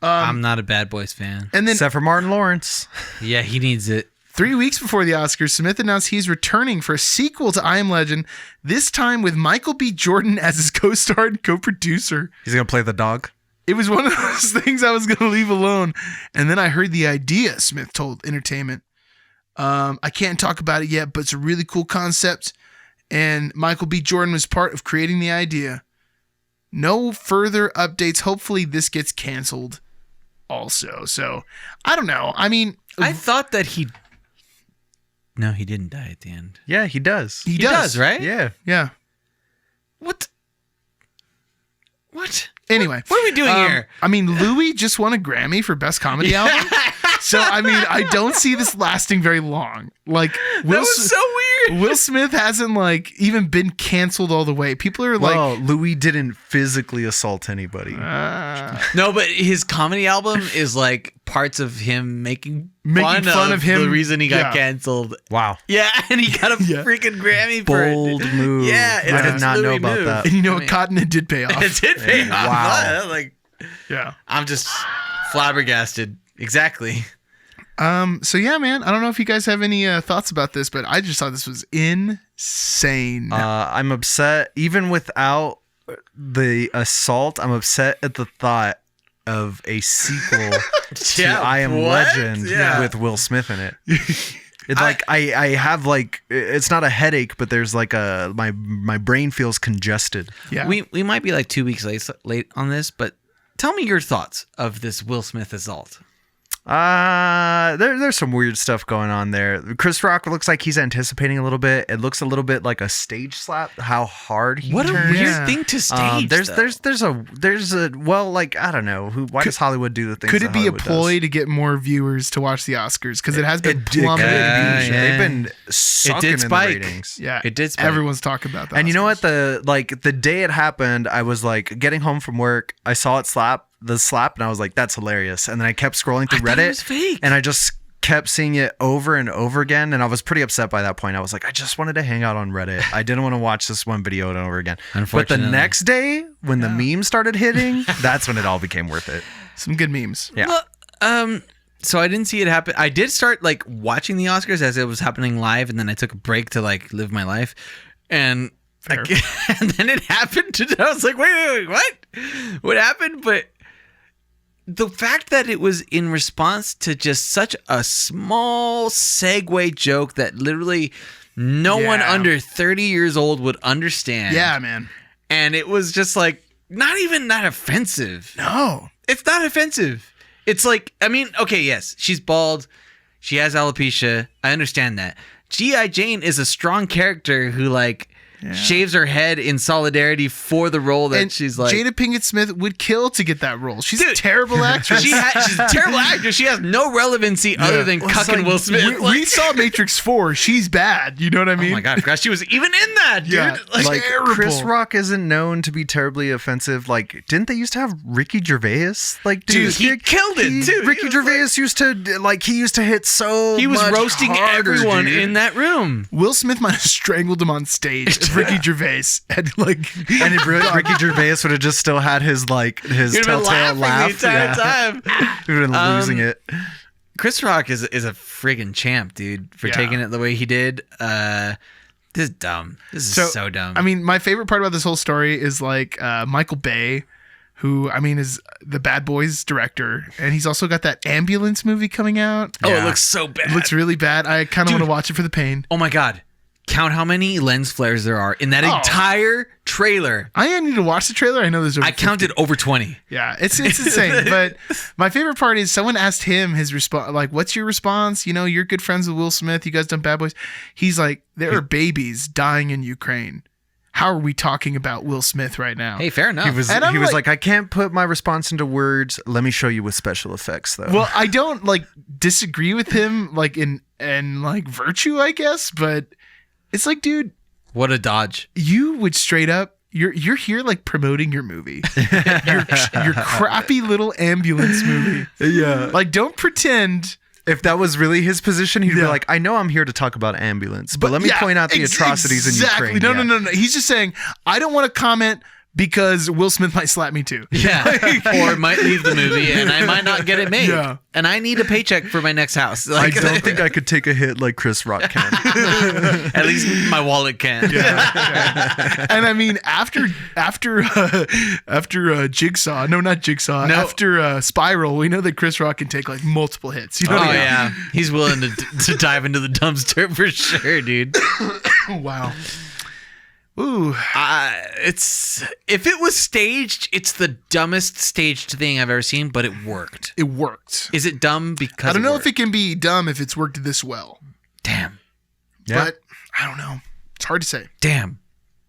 I'm not a Bad Boys fan. And then Except for Martin Lawrence. Yeah, he needs it. 3 weeks before the Oscars, Smith announced he's returning for a sequel to I Am Legend, this time with Michael B. Jordan as his co-star and co-producer. He's going to play the dog. It was one of those things I was going to leave alone. And then I heard the idea, Smith told Entertainment. I can't talk about it yet, but it's a really cool concept. And Michael B. Jordan was part of creating the idea. No further updates. Hopefully this gets canceled also. So I don't know. I mean, I thought that he. No, he didn't die at the end. Yeah, he does. He does, right? Yeah. Yeah. What? What? Anyway, What are we doing here? I mean, Louis just won a Grammy for Best Comedy Album. So, I mean, I don't see this lasting very long. Like, That was so weird. Will Smith hasn't, like, even been canceled all the way. People are like, Well, Louis didn't physically assault anybody. No, but his comedy album is like parts of him making fun of him. the reason he got Yeah. canceled. Wow. Yeah, and he got a Yeah. freaking Grammy for Bold it. move. Yeah, it's I did not know Louis about move. that. and you know I what, mean- Cotton, it did pay off. It did pay off. Wow. Like, Yeah. I'm just flabbergasted. Exactly. So yeah, man, I don't know if you guys have any thoughts about this, but I just thought this was insane. I'm upset. Even without the assault, I'm upset at the thought of a sequel to I Am what? Legend Yeah. with Will Smith in it. It's like I have like, it's not a headache, but there's like my brain feels congested. yeah. We might be like 2 weeks late on this, but tell me your thoughts of this Will Smith assault. There's some weird stuff going on there. Chris Rock looks like he's anticipating a little bit. It looks a little bit like a stage slap. How hard he What a turns. weird Yeah. thing to stage. There's a well, like, I don't know why does Hollywood do the things? Could that it be a Hollywood ploy does? to get more viewers to watch the Oscars? Because it has been It could plummeting. be. Yeah. They've been sucking in the spike. ratings. Yeah, It did spike. Everyone's talking about that. And you know what? The day it happened, I was like getting home from work. I saw it slap, and I was like, "That's hilarious." And then I kept scrolling through thought Reddit, it was fake. and I just kept seeing it over and over again. And I was pretty upset by that point. I was like, I just wanted to hang out on Reddit. I didn't want to watch this one video over and over again. But the Unfortunately. next day, when the memes started hitting, that's when it all became worth it. Some good memes. Yeah. Well, so I didn't see it happen. I did start like watching the Oscars as it was happening live, and then I took a break to like live my life, and Fair. and then it happened. And I was like, wait, what happened? But the fact that it was in response to just such a small segue joke that literally no one Yeah. under 30 years old would understand. Yeah, man. And it was just like not even that offensive. No. It's not offensive. It's like, I mean, okay, yes, she's bald. She has alopecia. I understand that. G.I. Jane is a strong character who like shaves her head in solidarity for the role that And she's like. Jada Pinkett Smith would kill to get that role. She's a Dude, terrible actress. she's a terrible actor. She has no relevancy other than Well, it's cucking like, Will Smith. we saw Matrix 4. She's bad. You know what I mean? oh my god, I forgot she was even in that, dude. Yeah. Like Terrible. Chris Rock isn't known to be terribly offensive. Like, didn't they used to have Ricky Gervais? Like, Dude, he killed it, too. He Ricky was Gervais used to hit so. he was much roasting harder, everyone dude. in that room. Will Smith might have strangled him on stage if Ricky Gervais had like. And if Ricky Gervais would have just still had his You'd telltale have been laughing laugh, the entire time. he'd been losing it. Chris Rock is a friggin' champ, dude, for Yeah. taking it the way he did. This is dumb. This is so dumb. I mean, my favorite part about this whole story is like Michael Bay, who I mean is the Bad Boys director, and he's also got that Ambulance movie coming out. oh, it Yeah. looks so bad. It looks really bad. I kind of Dude. want to watch it for the pain. oh my god. Count how many lens flares there are in that Oh. entire trailer. I need to watch the trailer. I know there's over I counted over 20. Yeah, it's insane. But my favorite part is someone asked him his response, like, "What's your response? You know, you're good friends with Will Smith. You guys done Bad Boys." He's like, "There are babies dying in Ukraine. How are we talking about Will Smith right now?" Hey, fair enough. He was And I'm like, I can't put my response into words. Let me show you with special effects, though. Well, I don't like disagree with him, like in like virtue, I guess, but it's like, dude, what a dodge. you would straight up. You're here like promoting your movie, your crappy little ambulance movie. yeah. Like, don't pretend. If that was really his position, he'd be Yeah. like, I know I'm here to talk about ambulance, but let me Yeah, point out the atrocities in Ukraine. No, Yeah. no. He's just saying, I don't want to comment because Will Smith might slap me too. Yeah. Or might leave the movie and I might not get it made. Yeah. And I need a paycheck for my next house. I Like, don't think I could take a hit like Chris Rock can. at least my wallet can. And I mean, after Jigsaw, no, not Jigsaw, No. after Spiral, we know that Chris Rock can take like multiple hits. You know Oh, what I mean? yeah. He's willing to dive into the dumpster for sure, dude. Wow. Ooh. If it was staged, it's the dumbest staged thing I've ever seen, but it worked. It worked. Is it dumb because I don't know if it can be dumb if it's worked this well. Damn. Yeah. But I don't know. It's hard to say. Damn.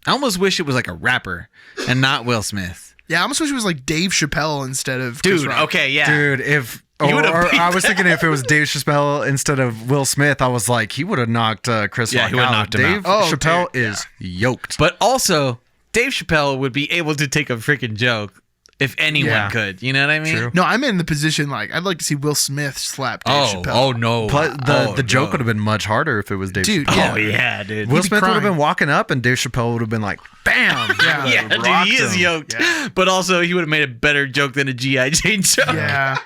I almost wish it was like a rapper and not Will Smith. Yeah, I almost wish it was like Dave Chappelle instead of Chris Dude, Rock. okay, yeah. Dude, if would've beat I was thinking if it was Dave Chappelle instead of Will Smith, I was like, he would have knocked Chris Yeah, Rock he would've out. knocked him Dave out. Oh, Chappelle dude, is yoked. But also, Dave Chappelle would be able to take a freaking joke if anyone Yeah. could. You know what I mean? True. No, I'm in the position like I'd like to see Will Smith slap Dave Chappelle. Oh no. But the joke would have been much harder if it was Dave Dude, Chappelle. yeah. Oh yeah, dude. Will be Smith would have crying. been walking up and Dave Chappelle would have been like, bam! Yeah. Yeah, dude, rocked he is him. yoked. Yeah. But also, he would have made a better joke than a G.I. Jane joke. Yeah.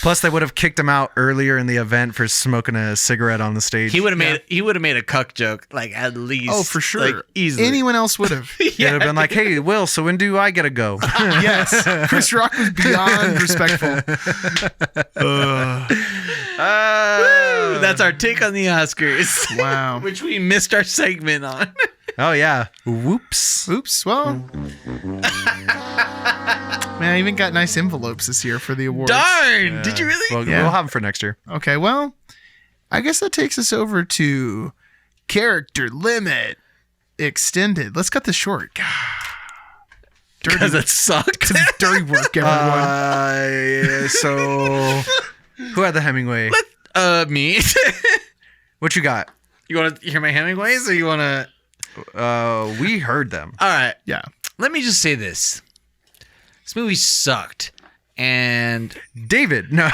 Plus, they would have kicked him out earlier in the event for smoking a cigarette on the stage. He would have made a cuck joke, like at least. Oh, for sure. Like, easily. Anyone else would have. He'd have been like, hey, Will, so when do I get to go? Yes. Chris Rock was beyond respectful. Woo! That's our take on the Oscars. Wow. Which we missed our segment on. Oh, yeah. Whoops. Oops. Well. Man, I even got nice envelopes this year for the awards. Darn! Did you really? Well, Yeah. we'll have them for next year. Okay, well, I guess that takes us over to Character Limit Extended. Let's cut this short. Because it sucked. Because it's dirty work, everyone. So, who had the Hemingway? Me. What you got? You want to hear my Hemingways, or you want to? We heard them. All right. Yeah. Let me just say this. This movie sucked, and David. No.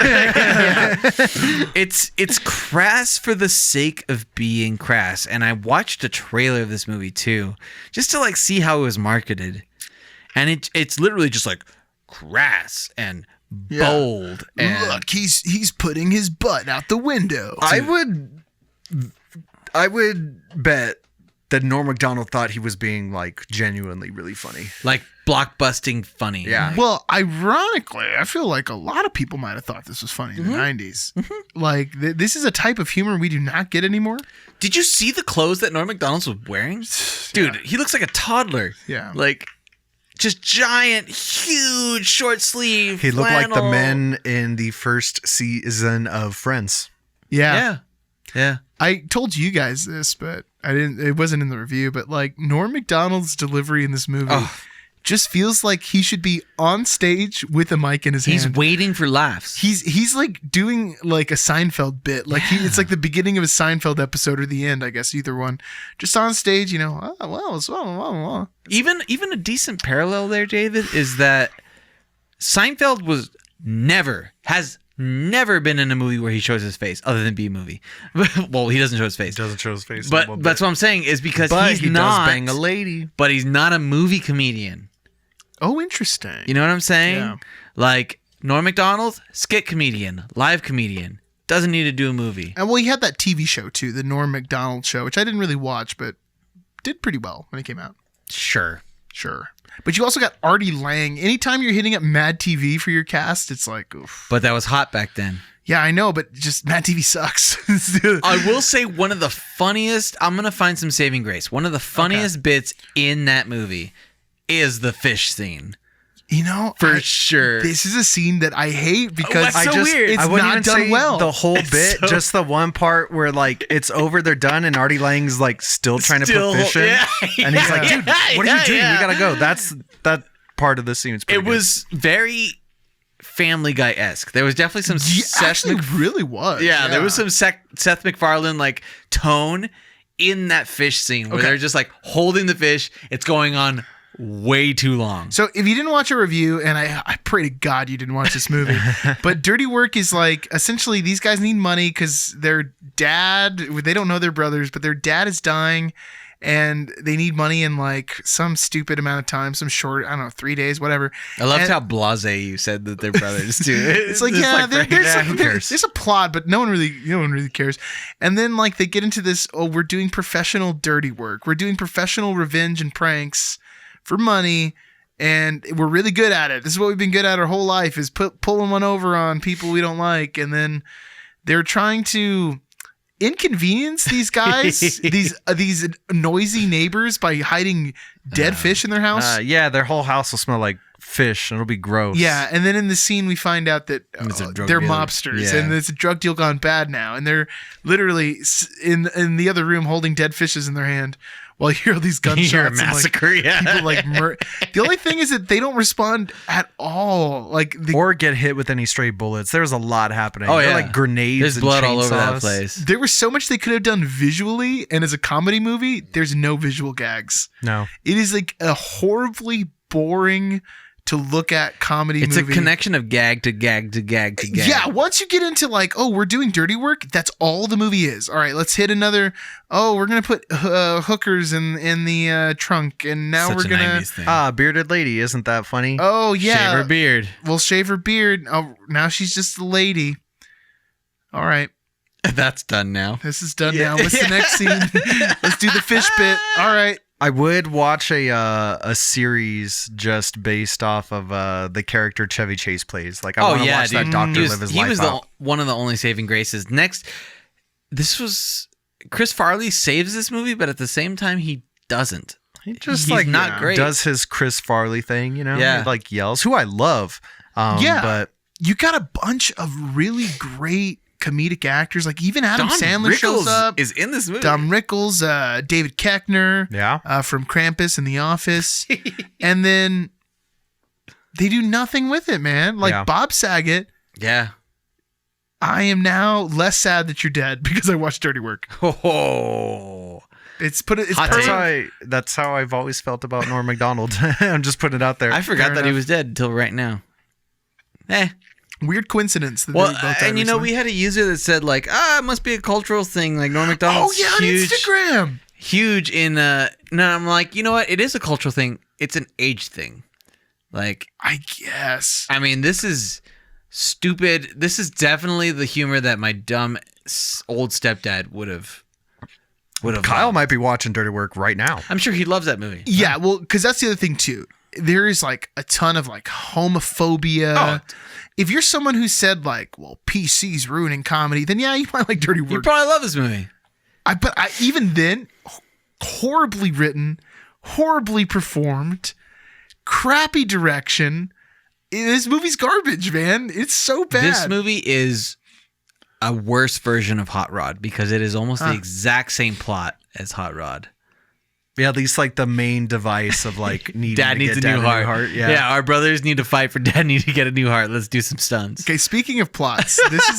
it's crass for the sake of being crass. And I watched a trailer of this movie too, just to like see how it was marketed, and it's literally just like crass and bold. And Look, he's putting his butt out the window. I would bet that Norm Macdonald thought he was being like genuinely really funny. like blockbusting funny. Yeah. Well, ironically, I feel like a lot of people might have thought this was funny in the 90s. Like, this is a type of humor we do not get anymore. Did you see the clothes that Norm Macdonald was wearing? Dude, he looks like a toddler. Yeah. Like, just giant, huge, short sleeve. He looked like the flannel. men in the first season of Friends. Yeah. Yeah. I told you guys this, but it wasn't in the review, but like Norm Macdonald's delivery in this movie just feels like he should be on stage with a mic in his He's hand. waiting for laughs. He's like doing like a Seinfeld bit. Like it's like the beginning of a Seinfeld episode or the end, I guess, either one. Just on stage, you know, Even a decent parallel there, David, is that Seinfeld has never been in a movie where he shows his face, other than B-movie. Well, he doesn't show his face. Doesn't show his face. But that's what I'm saying is because but he not does bang a lady. but he's not a movie comedian. Oh, interesting. You know what I'm saying? Yeah. Like Norm Macdonald, skit comedian, live comedian, doesn't need to do a movie. And well, he had that TV show too, the Norm Macdonald show, which I didn't really watch, but did pretty well when it came out. Sure. But you also got Artie Lange. Anytime you're hitting up Mad TV for your cast, it's like, oof. But that was hot back then. Yeah, I know, but just Mad TV sucks. I will say one of the funniest, I'm going to find some saving grace. One of the funniest bits in that movie is the fish scene. You know, For sure. This is a scene that I hate because that's so weird. It's I wouldn't not even done say well. the whole bit, so- just the one part where like it's over, they're done, and Artie Lange's like still trying to Still- put fish in, yeah, and he's like, "Dude, what are you doing? yeah. We gotta go." That's that part of the scene. Is pretty It good. was very Family Guy-esque. There was definitely some Actually, really was. there was some Seth MacFarlane like tone in that fish scene where they're just like holding the fish. It's going on way too long. So if you didn't watch a review, and I pray to God you didn't watch this movie, but Dirty Work is like, essentially these guys need money because their dad, they don't know their brothers, but their dad is dying and they need money in like some stupid amount of time, some short, I don't know, 3 days, whatever. I loved And- how blasé you said that they're brothers too. It's like, yeah, who cares? there's a plot, but no one really cares. And then like they get into this, we're doing professional dirty work. We're doing professional revenge and pranks for money, and we're really good at it. This is what we've been good at our whole life, is pulling one over on people we don't like. And then they're trying to inconvenience these guys, these noisy neighbors by hiding dead fish in their house. Yeah, their whole house will smell like fish and it'll be gross. Yeah, and then in the scene we find out that they're mobsters and it's a drug deal gone bad now, and they're literally in the other room holding dead fishes in their hand while you hear all these gunshots. You're a massacre, and, like, people like the only thing is that they don't respond at all, like or get hit with any stray bullets. There's a lot happening. Oh, They're yeah. like grenades. There's and blood all over that chainsaws. place. there was so much they could have done visually, and as a comedy movie, there's no visual gags. No, It is like a horribly boring to look at comedy It's movie. a connection of gag to gag to gag to gag. Yeah, once you get into like, oh, we're doing dirty work, that's all the movie is. All right, let's hit another. Oh, we're gonna put hookers in the trunk, and now Such we're a gonna. 90s thing. bearded lady, isn't that funny? Oh yeah, Shave her beard. We'll shave her beard. Oh, now she's just a lady. All right, That's done now. this is done now. What's the next scene? Let's do the fish bit. All right. I would watch a series just based off of the character Chevy Chase plays. Like I want to watch that doctor live his life out. One of the only saving graces. Next, this was Chris Farley saves this movie, but at the same time he doesn't. He just He's not great. Does his Chris Farley thing, you know? Yeah. He like yells, who I love. But You got a bunch of really great comedic actors, like even Adam Don Sandler Rickles shows up. is in this movie. Dom Rickles, David Koechner, yeah, from Krampus and The Office, and then they do nothing with it, man. Like Yeah. Bob Saget. Yeah. I am now less sad that you're dead because I watched Dirty Work. Oh. It's Hot perfect. take. that's how I've always felt about Norm Macdonald. I'm just putting it out there. I forgot Fair that he enough. was dead until right now. Weird coincidence. That Well, they both died and you know, recently. we had a user that said like, it must be a cultural thing. Like Norm Oh Macdonald's yeah, huge, on Instagram. huge in. No, I'm like, you know what? It is a cultural thing. It's an age thing. Like, I guess. I mean, this is stupid. This is definitely the humor that my dumb old stepdad would have. Kyle loved. might be watching Dirty Work right now. I'm sure he loves that movie. Yeah, well, because that's the other thing too. There is like a ton of like homophobia. Oh. If you're someone who said like, well, PC's ruining comedy, then yeah, you might like Dirty You Work. probably love this movie. But even then, horribly written, horribly performed, crappy direction. This movie's garbage, man. It's so bad. This movie is a worse version of Hot Rod because it is almost the exact same plot as Hot Rod. Yeah, at least like the main device of like needing Dad to needs get a new dad heart. Yeah. Our brothers need to fight for Dad need to get a new heart. Let's do some stunts. Okay, speaking of plots, this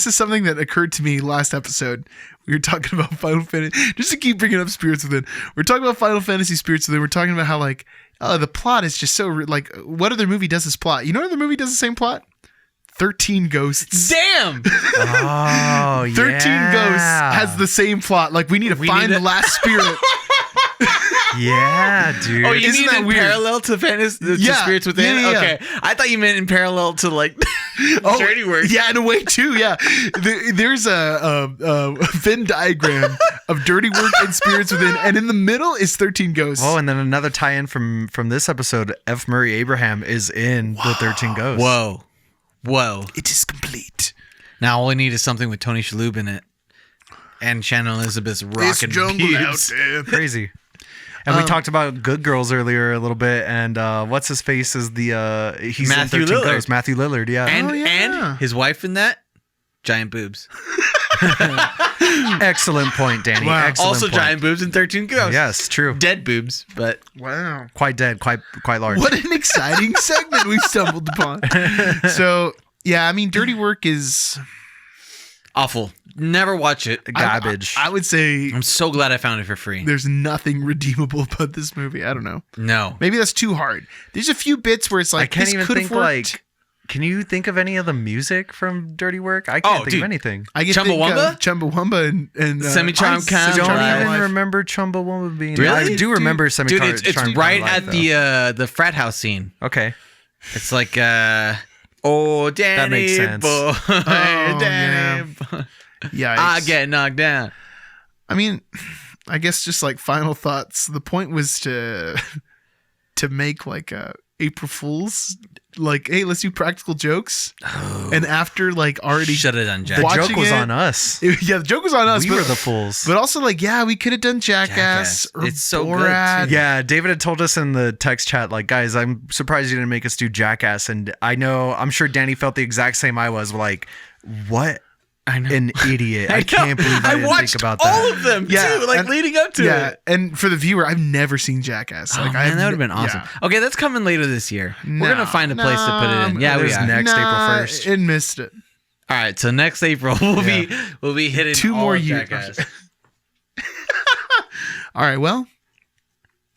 is something that occurred to me last episode. We were talking about Final Fantasy, just to keep bringing up Spirits Within. We're talking about Final Fantasy Spirits Within. We're talking about how like the plot is just so like, what other movie does this plot? You know, what other movie does the same plot? 13 Ghosts. Damn! Oh, 13 Ghosts yeah. has the same plot. Like we need to find need the last spirit. Yeah, dude. Oh, you Isn't mean that in weird? parallel to Fantasy, to Yeah, Spirits Within? yeah, yeah. Okay, I thought you meant in parallel to like Dirty Work. Yeah, in a way too. Yeah, there's a Venn diagram of Dirty Work and Spirits Within, and in the middle is 13 Ghosts. Oh, and then another tie-in from this episode. F. Murray Abraham is in the 13 Ghosts. Whoa! It is complete. Now all we need is something with Tony Shalhoub in it, and Shannon Elizabeth's rocking pubes. Crazy. And we talked about Good Girls earlier a little bit, and what's his face is the he's Matthew in 13 Lillard. Ghosts. Matthew Lillard, yeah. And Oh, yeah. and his wife in that, giant boobs. Excellent point, Danny. Wow. Excellent Also point. giant boobs in 13 Ghosts. Yes, true. Dead boobs, but Wow. Quite dead, quite large. What an exciting segment we've stumbled upon. So, yeah, I mean, Dirty Work is awful. Never watch it. Garbage. I would say I'm so glad I found it for free. there's nothing redeemable about this movie. I don't know. No. Maybe that's too hard. There's a few bits where it's like, I can't this even could think have worked. like. Can you think of any of the music from Dirty Work? I can't think dude. of anything. I can Chumbawamba? think of Chumbawamba and Semi-Charmed Kind I don't Life. even remember Chumbawamba being. Really? I do remember Dude, Semi-Charmed. it's right at the frat house scene. Okay. It's like, oh, Danny, That makes sense. boy, Danny, yeah. boy, Yeah, I get knocked down. I mean, I guess just like final thoughts. The point was to make like a April Fool's like, hey, let's do practical jokes. And after like already Should have done The Jackass. Watching joke was it- on us. yeah, the joke was on us. We were the fools. But also like, yeah, we could have done Jackass. Or It's so good, Borat. too. Yeah, David had told us in the text chat, like, guys, I'm surprised you didn't make us do Jackass. And I'm sure Danny felt the exact same I was. Like, what I know. an idiot. I can't believe I didn't watched think about that. all of them Yeah, too, like and- leading up to Yeah, it. and for the viewer, I've never seen Jackass. Oh, Like, man, that would have been awesome. Yeah. Okay, that's coming later this year. We're No, gonna find a place to put it in. no, Yeah, we there's are. next April 1st. It missed it. All right, so next April we'll be hitting 2 all more of years. Jackass. All right, well,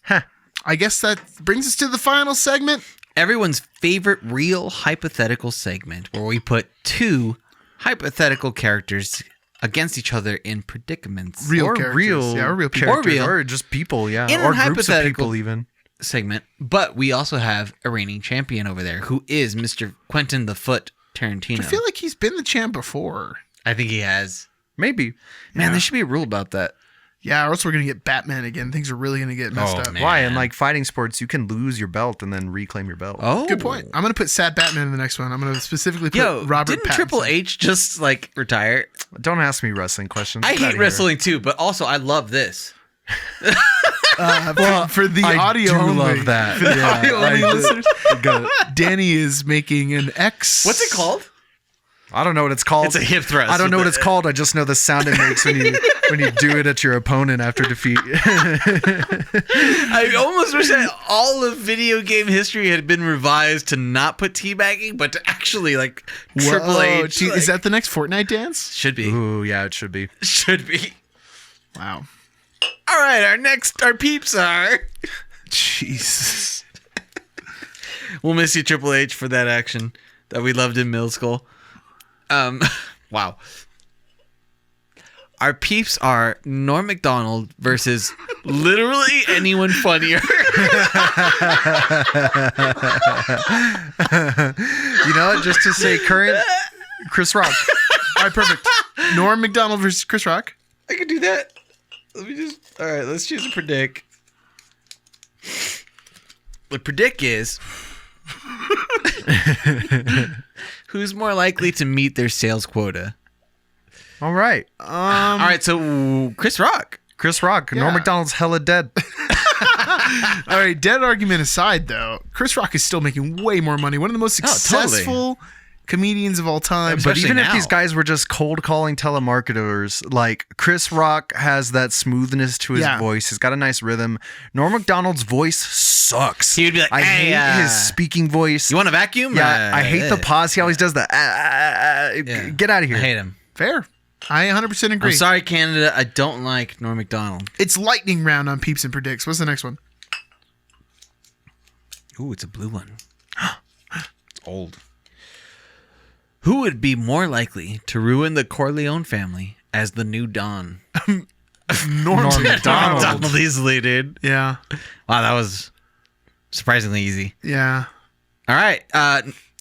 Huh. I guess that brings us to the final segment. Everyone's favorite real hypothetical segment, where we put 2 hypothetical characters against each other in predicaments. Real or characters. real Yeah, or real people. characters, Or real. or just people, yeah. In or a groups of hypothetical- people even. Segment, but we also have a reigning champion over there, who is Mr. Quentin the Foot Tarantino. I feel like he's been the champ before. I think he has. Maybe. Man, Yeah. there should be a rule about that. Yeah, or else we're going to get Batman again. Things are really going to get messed Oh, up. man. Why? In like fighting sports, you can lose your belt and then reclaim your belt. Oh, Good point. I'm going to put Sad Batman in the next one. I'm going to specifically put Yo, Robert didn't Pattinson. Triple H just like retire? Don't ask me wrestling questions. I Get outta hate here. wrestling too, but also I love this. For the I audio do only. love that. For the Yeah, audio only I- listeners. Go. Danny is making an X. What's it called? I don't know what it's called. It's a hip thrust. I don't know what it's called. I just know the sound it makes when you do it at your opponent after defeat. I almost wish that all of video game history had been revised to not put teabagging, but to actually like Triple Whoa, H. gee, like- is that the next Fortnite dance? should be? Ooh, yeah, it should be. Should be. Wow. All right, our peeps are. Jesus. We'll miss you, Triple H, for that action that we loved in middle school. Wow. Our peeps are Norm Macdonald versus literally anyone funnier. You know what? Just to say current, Chris Rock. All right, perfect. Norm Macdonald versus Chris Rock. I can do that. Let me just. All right, let's choose a predict. What predict is who's more likely to meet their sales quota. All right. All right, so Chris Rock. Chris Rock. Norm Yeah. Macdonald's hella dead. All right, dead argument aside, though, Chris Rock is still making way more money. One of the most totally. successful comedians of all time. But Especially even if now. these guys were just cold calling telemarketers, like Chris Rock has that smoothness to his Yeah. voice. He's got a nice rhythm. Norm Macdonald's voice sucks. He would be like, I "Hey, hate his speaking voice. You want a vacuum? Yeah, I hate the pause. He always does the. Yeah. Get out of here. I hate him. Fair. I 100% agree. I'm sorry, Canada. I don't like Norm Macdonald. It's lightning round on Peeps and Predicts. What's the next one? Ooh, it's a blue one. It's old. Who would be more likely to ruin the Corleone family as the new Don? Norm Macdonald. Donald easily, dude. Yeah. Wow, that was surprisingly easy. Yeah. All right.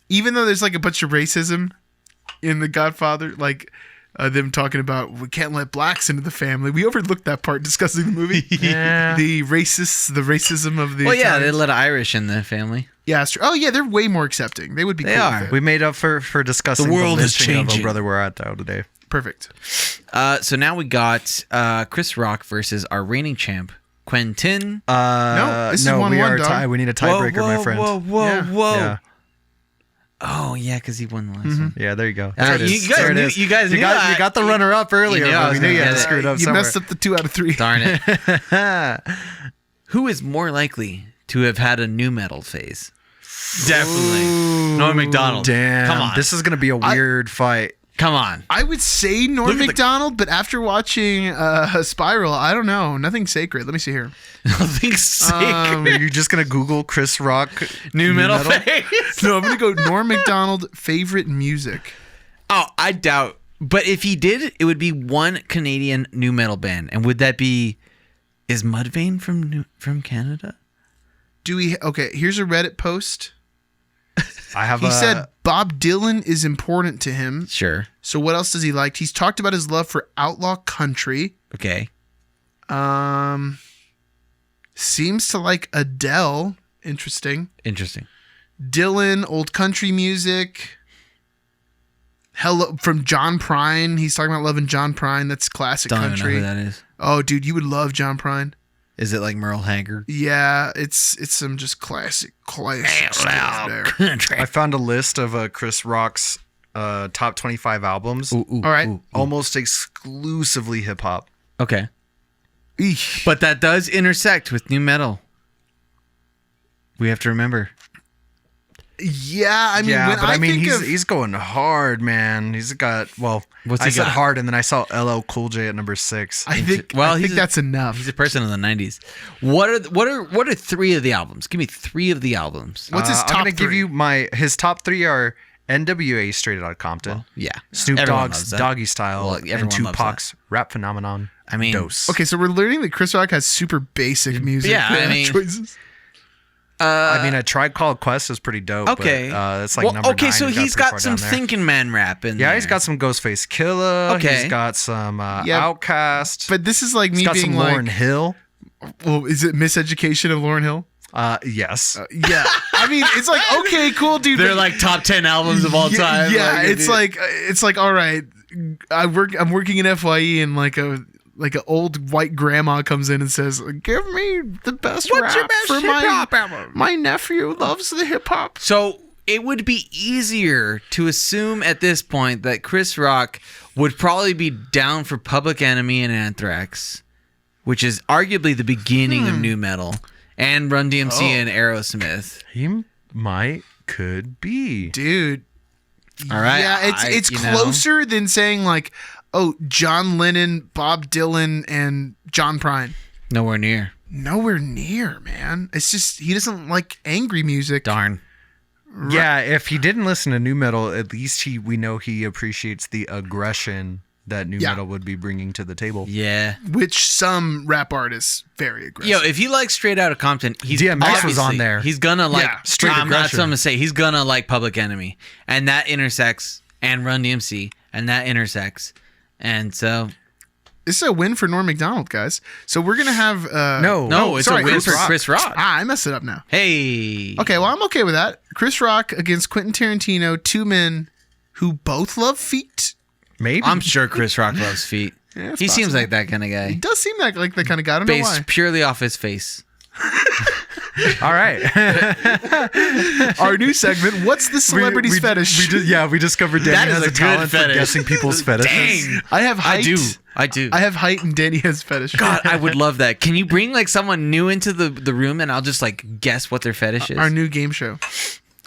Even though there's like a bunch of racism in The Godfather, like them talking about we can't let blacks into the family. We overlooked that part discussing the movie. Yeah. The racism of the well, yeah, they Italians. let Irish in the family. Yeah, it's true. Oh, yeah, they're way more accepting. They would be They cool are. with it. We made up for discussing The world is listing of changing. Oh Brother We're At Thou today. Perfect. So now we got Chris Rock versus our reigning champ, Quentin. No, this is no, 1-1, we are dog. tied. We need a tiebreaker, my friend. Whoa. Yeah. Oh, yeah, because he won the last one. Yeah, there you go. Uh, There it you is. guys There it knew- is. you guys knew got, that. you got the runner up earlier. You knew I but was we knew gonna you had get to it. screw it up You somewhere. messed up the 2 out of 3. Darn it. Who is more likely to have had a new metal phase? Definitely. Norm Macdonald. Damn. Come on. This is going to be a weird fight. Come on. I would say Norm Look at the- Macdonald, but after watching Spiral, I don't know. Nothing sacred. Let me see here. Nothing's sacred. Are you just going to Google Chris Rock New metal phase. No, I'm going to go Norm Macdonald favorite music. Oh, I doubt. But if he did, it would be one Canadian new metal band. And would that be... Is Mudvayne from Canada? Do we? Okay, here's a Reddit post. I have He said Bob Dylan is important to him. Sure. So what else does he like? He's talked about his love for outlaw country. Okay. Seems to like Adele. Interesting. Interesting. Dylan, old country music. Hello from John Prine. He's talking about loving John Prine. That's classic Don't country. even know who that is. Oh, dude, you would love John Prine. Is it like Merle Haggard? Yeah, it's some just classic stuff there. I found a list of Chris Rock's top 25 albums. All right. Almost exclusively hip hop. Okay. Eesh. But that does intersect with new metal. We have to remember. Yeah, I mean, when but I mean, think he's going hard, man. He's got What's I he said got? hard, and then I saw LL Cool J at number 6. I think he's that's enough. He's a person in the 90s. What are 3 of the albums? Give me 3 of the albums. What's his top I'm gonna give three? you his top 3 are NWA Straight Outta Compton, Yeah. Snoop Everyone Dogg's loves that. Doggy Style, Well, and everyone loves Tupac's Rap Phenomenon. I mean, Dose. Okay, so we're learning that Chris Rock has super basic music. Yeah, I mean- choices. I mean, A Tribe Called Quest is pretty dope. Okay. But, it's like number 9. so he's pretty got far some down there. thinking man rap in Yeah, there. he's got some Ghostface Killer. Okay. He's got some Yeah, Outkast. But this is like He's me got being some like, Lauryn Hill. well, is it Miseducation of Lauryn Hill? Yes. Yeah. I mean, it's like, okay, cool, dude. They're but- like top 10 albums of all time. Yeah, it's like all right. I'm working in FYE and like an old white grandma comes in and says, "Give me the best What's your rap best for hip-hop album?" my nephew loves the hip hop." So it would be easier to assume at this point that Chris Rock would probably be down for Public Enemy and Anthrax, which is arguably the beginning of new metal, and Run DMC and Aerosmith. He could be. Dude. All right, Yeah, it's closer than saying like, oh, John Lennon, Bob Dylan, and John Prine. Nowhere near. Nowhere near, man. It's just he doesn't like angry music. Darn. Yeah, if he didn't listen to new metal, at least we know he appreciates the aggression that new metal would be bringing to the table. Yeah. Which some rap artists very aggressive. Yo, if you like Straight Outta Compton, he's DMX was on obviously- there. He's gonna like Yeah, straight that's what I'm aggression. gonna say. He's gonna like Public Enemy, and that intersects, and Run DMC, and that intersects, and so This is a win for Norm Macdonald, guys. So we're gonna have no, it's sorry, a win for Chris Rock. I messed it up now. Hey, Okay, well I'm okay with that. Chris Rock against Quentin Tarantino, 2 men who both love feet. Maybe. I'm sure Chris Rock loves feet. Yeah, it's He seems possible. like that kind of He guy, does seem like the kind of guy. I don't know based why. purely off his face. All right. Our new segment, What's the Celebrity's Fetish? We discovered Danny That is has a a good talent for fetish. guessing people's fetishes. Dang, I have height. I do. I have height and Danny has fetish. God, I would love that. Can you bring like someone new into the room and I'll just like guess what their fetish is? Our new game show.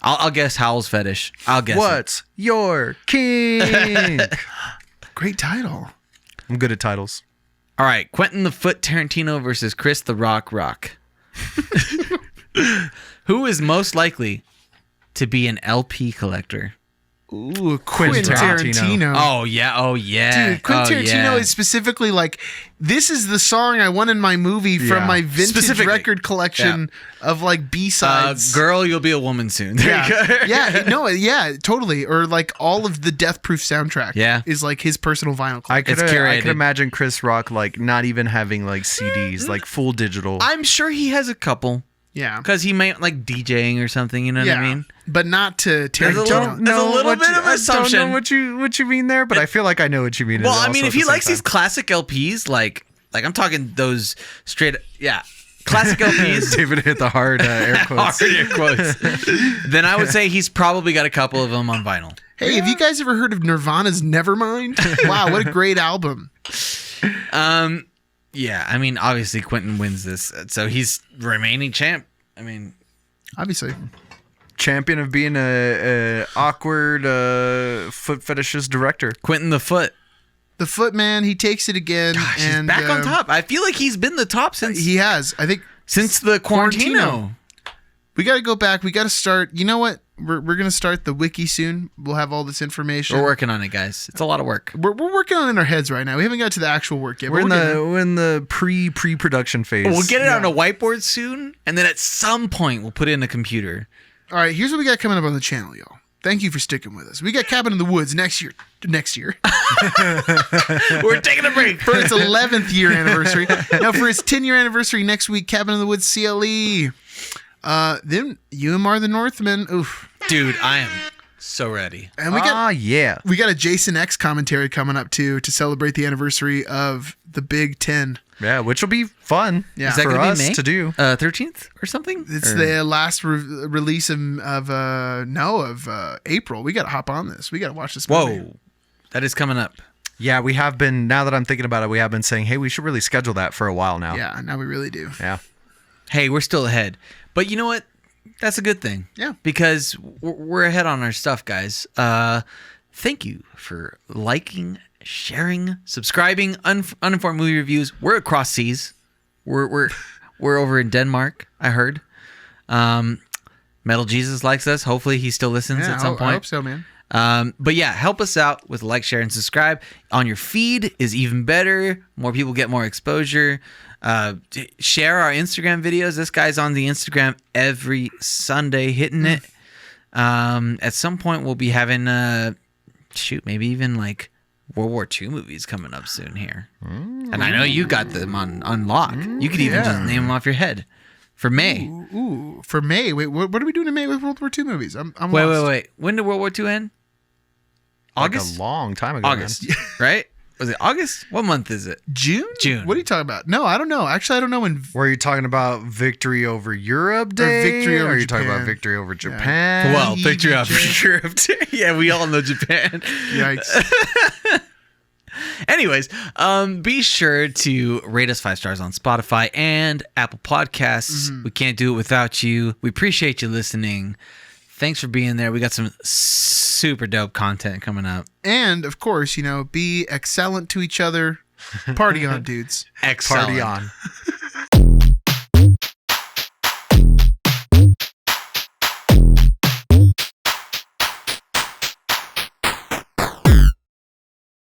I'll guess Howl's fetish. I'll guess. What's your king? Great title. I'm good at titles. All right, Quentin the Foot Tarantino versus Chris the Rock Rock. Who is most likely to be an LP collector? Ooh, Quentin Tarantino. Tarantino. Oh yeah. Dude, Quentin Tarantino is specifically like, this is the song I want in my movie from Yeah. my vintage Specifically. record collection of like B-sides. Girl, you'll be a woman soon. There you go. yeah, totally. Or like all of the Death Proof soundtrack. Yeah. is like his personal vinyl collection. I could It's curated. imagine Chris Rock like not even having like CDs, like full digital. I'm sure he has a couple Yeah, because he might like DJing or something. You know what I mean? but not to There's a Tarantino. little- There's a little bit of I assumption. don't know what you mean there, but I feel like I know what you mean. Well, also I mean, at if he the same likes these time. classic LPs, like I'm talking those straight, classic LPs. David hit the hard air quotes. Hard air quotes. Then I would say he's probably got a couple of them on vinyl. Hey, have you guys ever heard of Nirvana's Nevermind? Wow, what a great album. Yeah, I mean, obviously Quentin wins this, so he's remaining champ. I mean, Obviously. Champion of being a awkward foot fetishist director. Quentin the Foot. The Footman, he takes it again. Gosh, and he's back on top. I feel like he's been the top since He has. I think the Quarantino. we got to go back. We got to start. You know what? We're going to start the wiki soon. We'll have all this information. We're working on it, guys. It's a lot of work. We're working on it in our heads right now. We haven't got to the actual work yet. We're in but getting there. the pre-production phase. We'll get it on a whiteboard soon, and then at some point we'll put it in a computer. All right, here's what we got coming up on the channel, y'all. Thank you for sticking with us. We got Cabin in the Woods next year. We're taking a break. For its 11th year anniversary. Now, for its 10-year anniversary next week, Cabin in the Woods CLE. Then Umar the Northman. Oof. Dude, I am so ready. And we got yeah. we got a Jason X commentary coming up too to celebrate the anniversary of the Big 10. Yeah, which will be fun Yeah. Is that for gonna be us May? to do. 13th or something? It's Or- the last release of April. We got to hop on this. We got to watch this movie. Whoa. That is coming up. Yeah, we have been, now that I'm thinking about it, we have been saying, hey, we should really schedule that for a while now. Yeah, now we really do. Yeah. Hey, we're still ahead. But you know what? That's a good thing. Yeah. Because we're ahead on our stuff, guys. Thank you for liking, sharing, subscribing. Uninformed Movie Reviews. We're across seas. We're over in Denmark, I heard. Metal Jesus likes us. Hopefully he still listens Yeah, at some I point. hope so, man. But yeah, help us out with like, share, and subscribe. On your feed is even better. More people get more exposure. Share our Instagram videos. This guy's on the Instagram every Sunday, hitting it. At some point, we'll be having maybe even like World War II movies coming up soon here. And I know you got them on lock. You could even just name them off your head for May. Ooh, for May. Wait, what are we doing in May with World War II movies? I'm Wait. lost. When did World War II end? August? Like a long time ago. August, right? Was it August? What month is it? June? June. What are you talking about? No, I don't know. Actually, I don't know when. Were you talking about Victory over Europe Day? Victory over Or are you talking Japan? about Victory over Japan? Well, picture up Japan. Europe. Yeah, we all know Japan. Yikes. Anyways, be sure to rate us 5 stars on Spotify and Apple Podcasts. We can't do it without you. We appreciate you listening. Thanks for being there. We got some super dope content coming up. And of course, be excellent to each other. Party on, dudes. Excellent. Party on.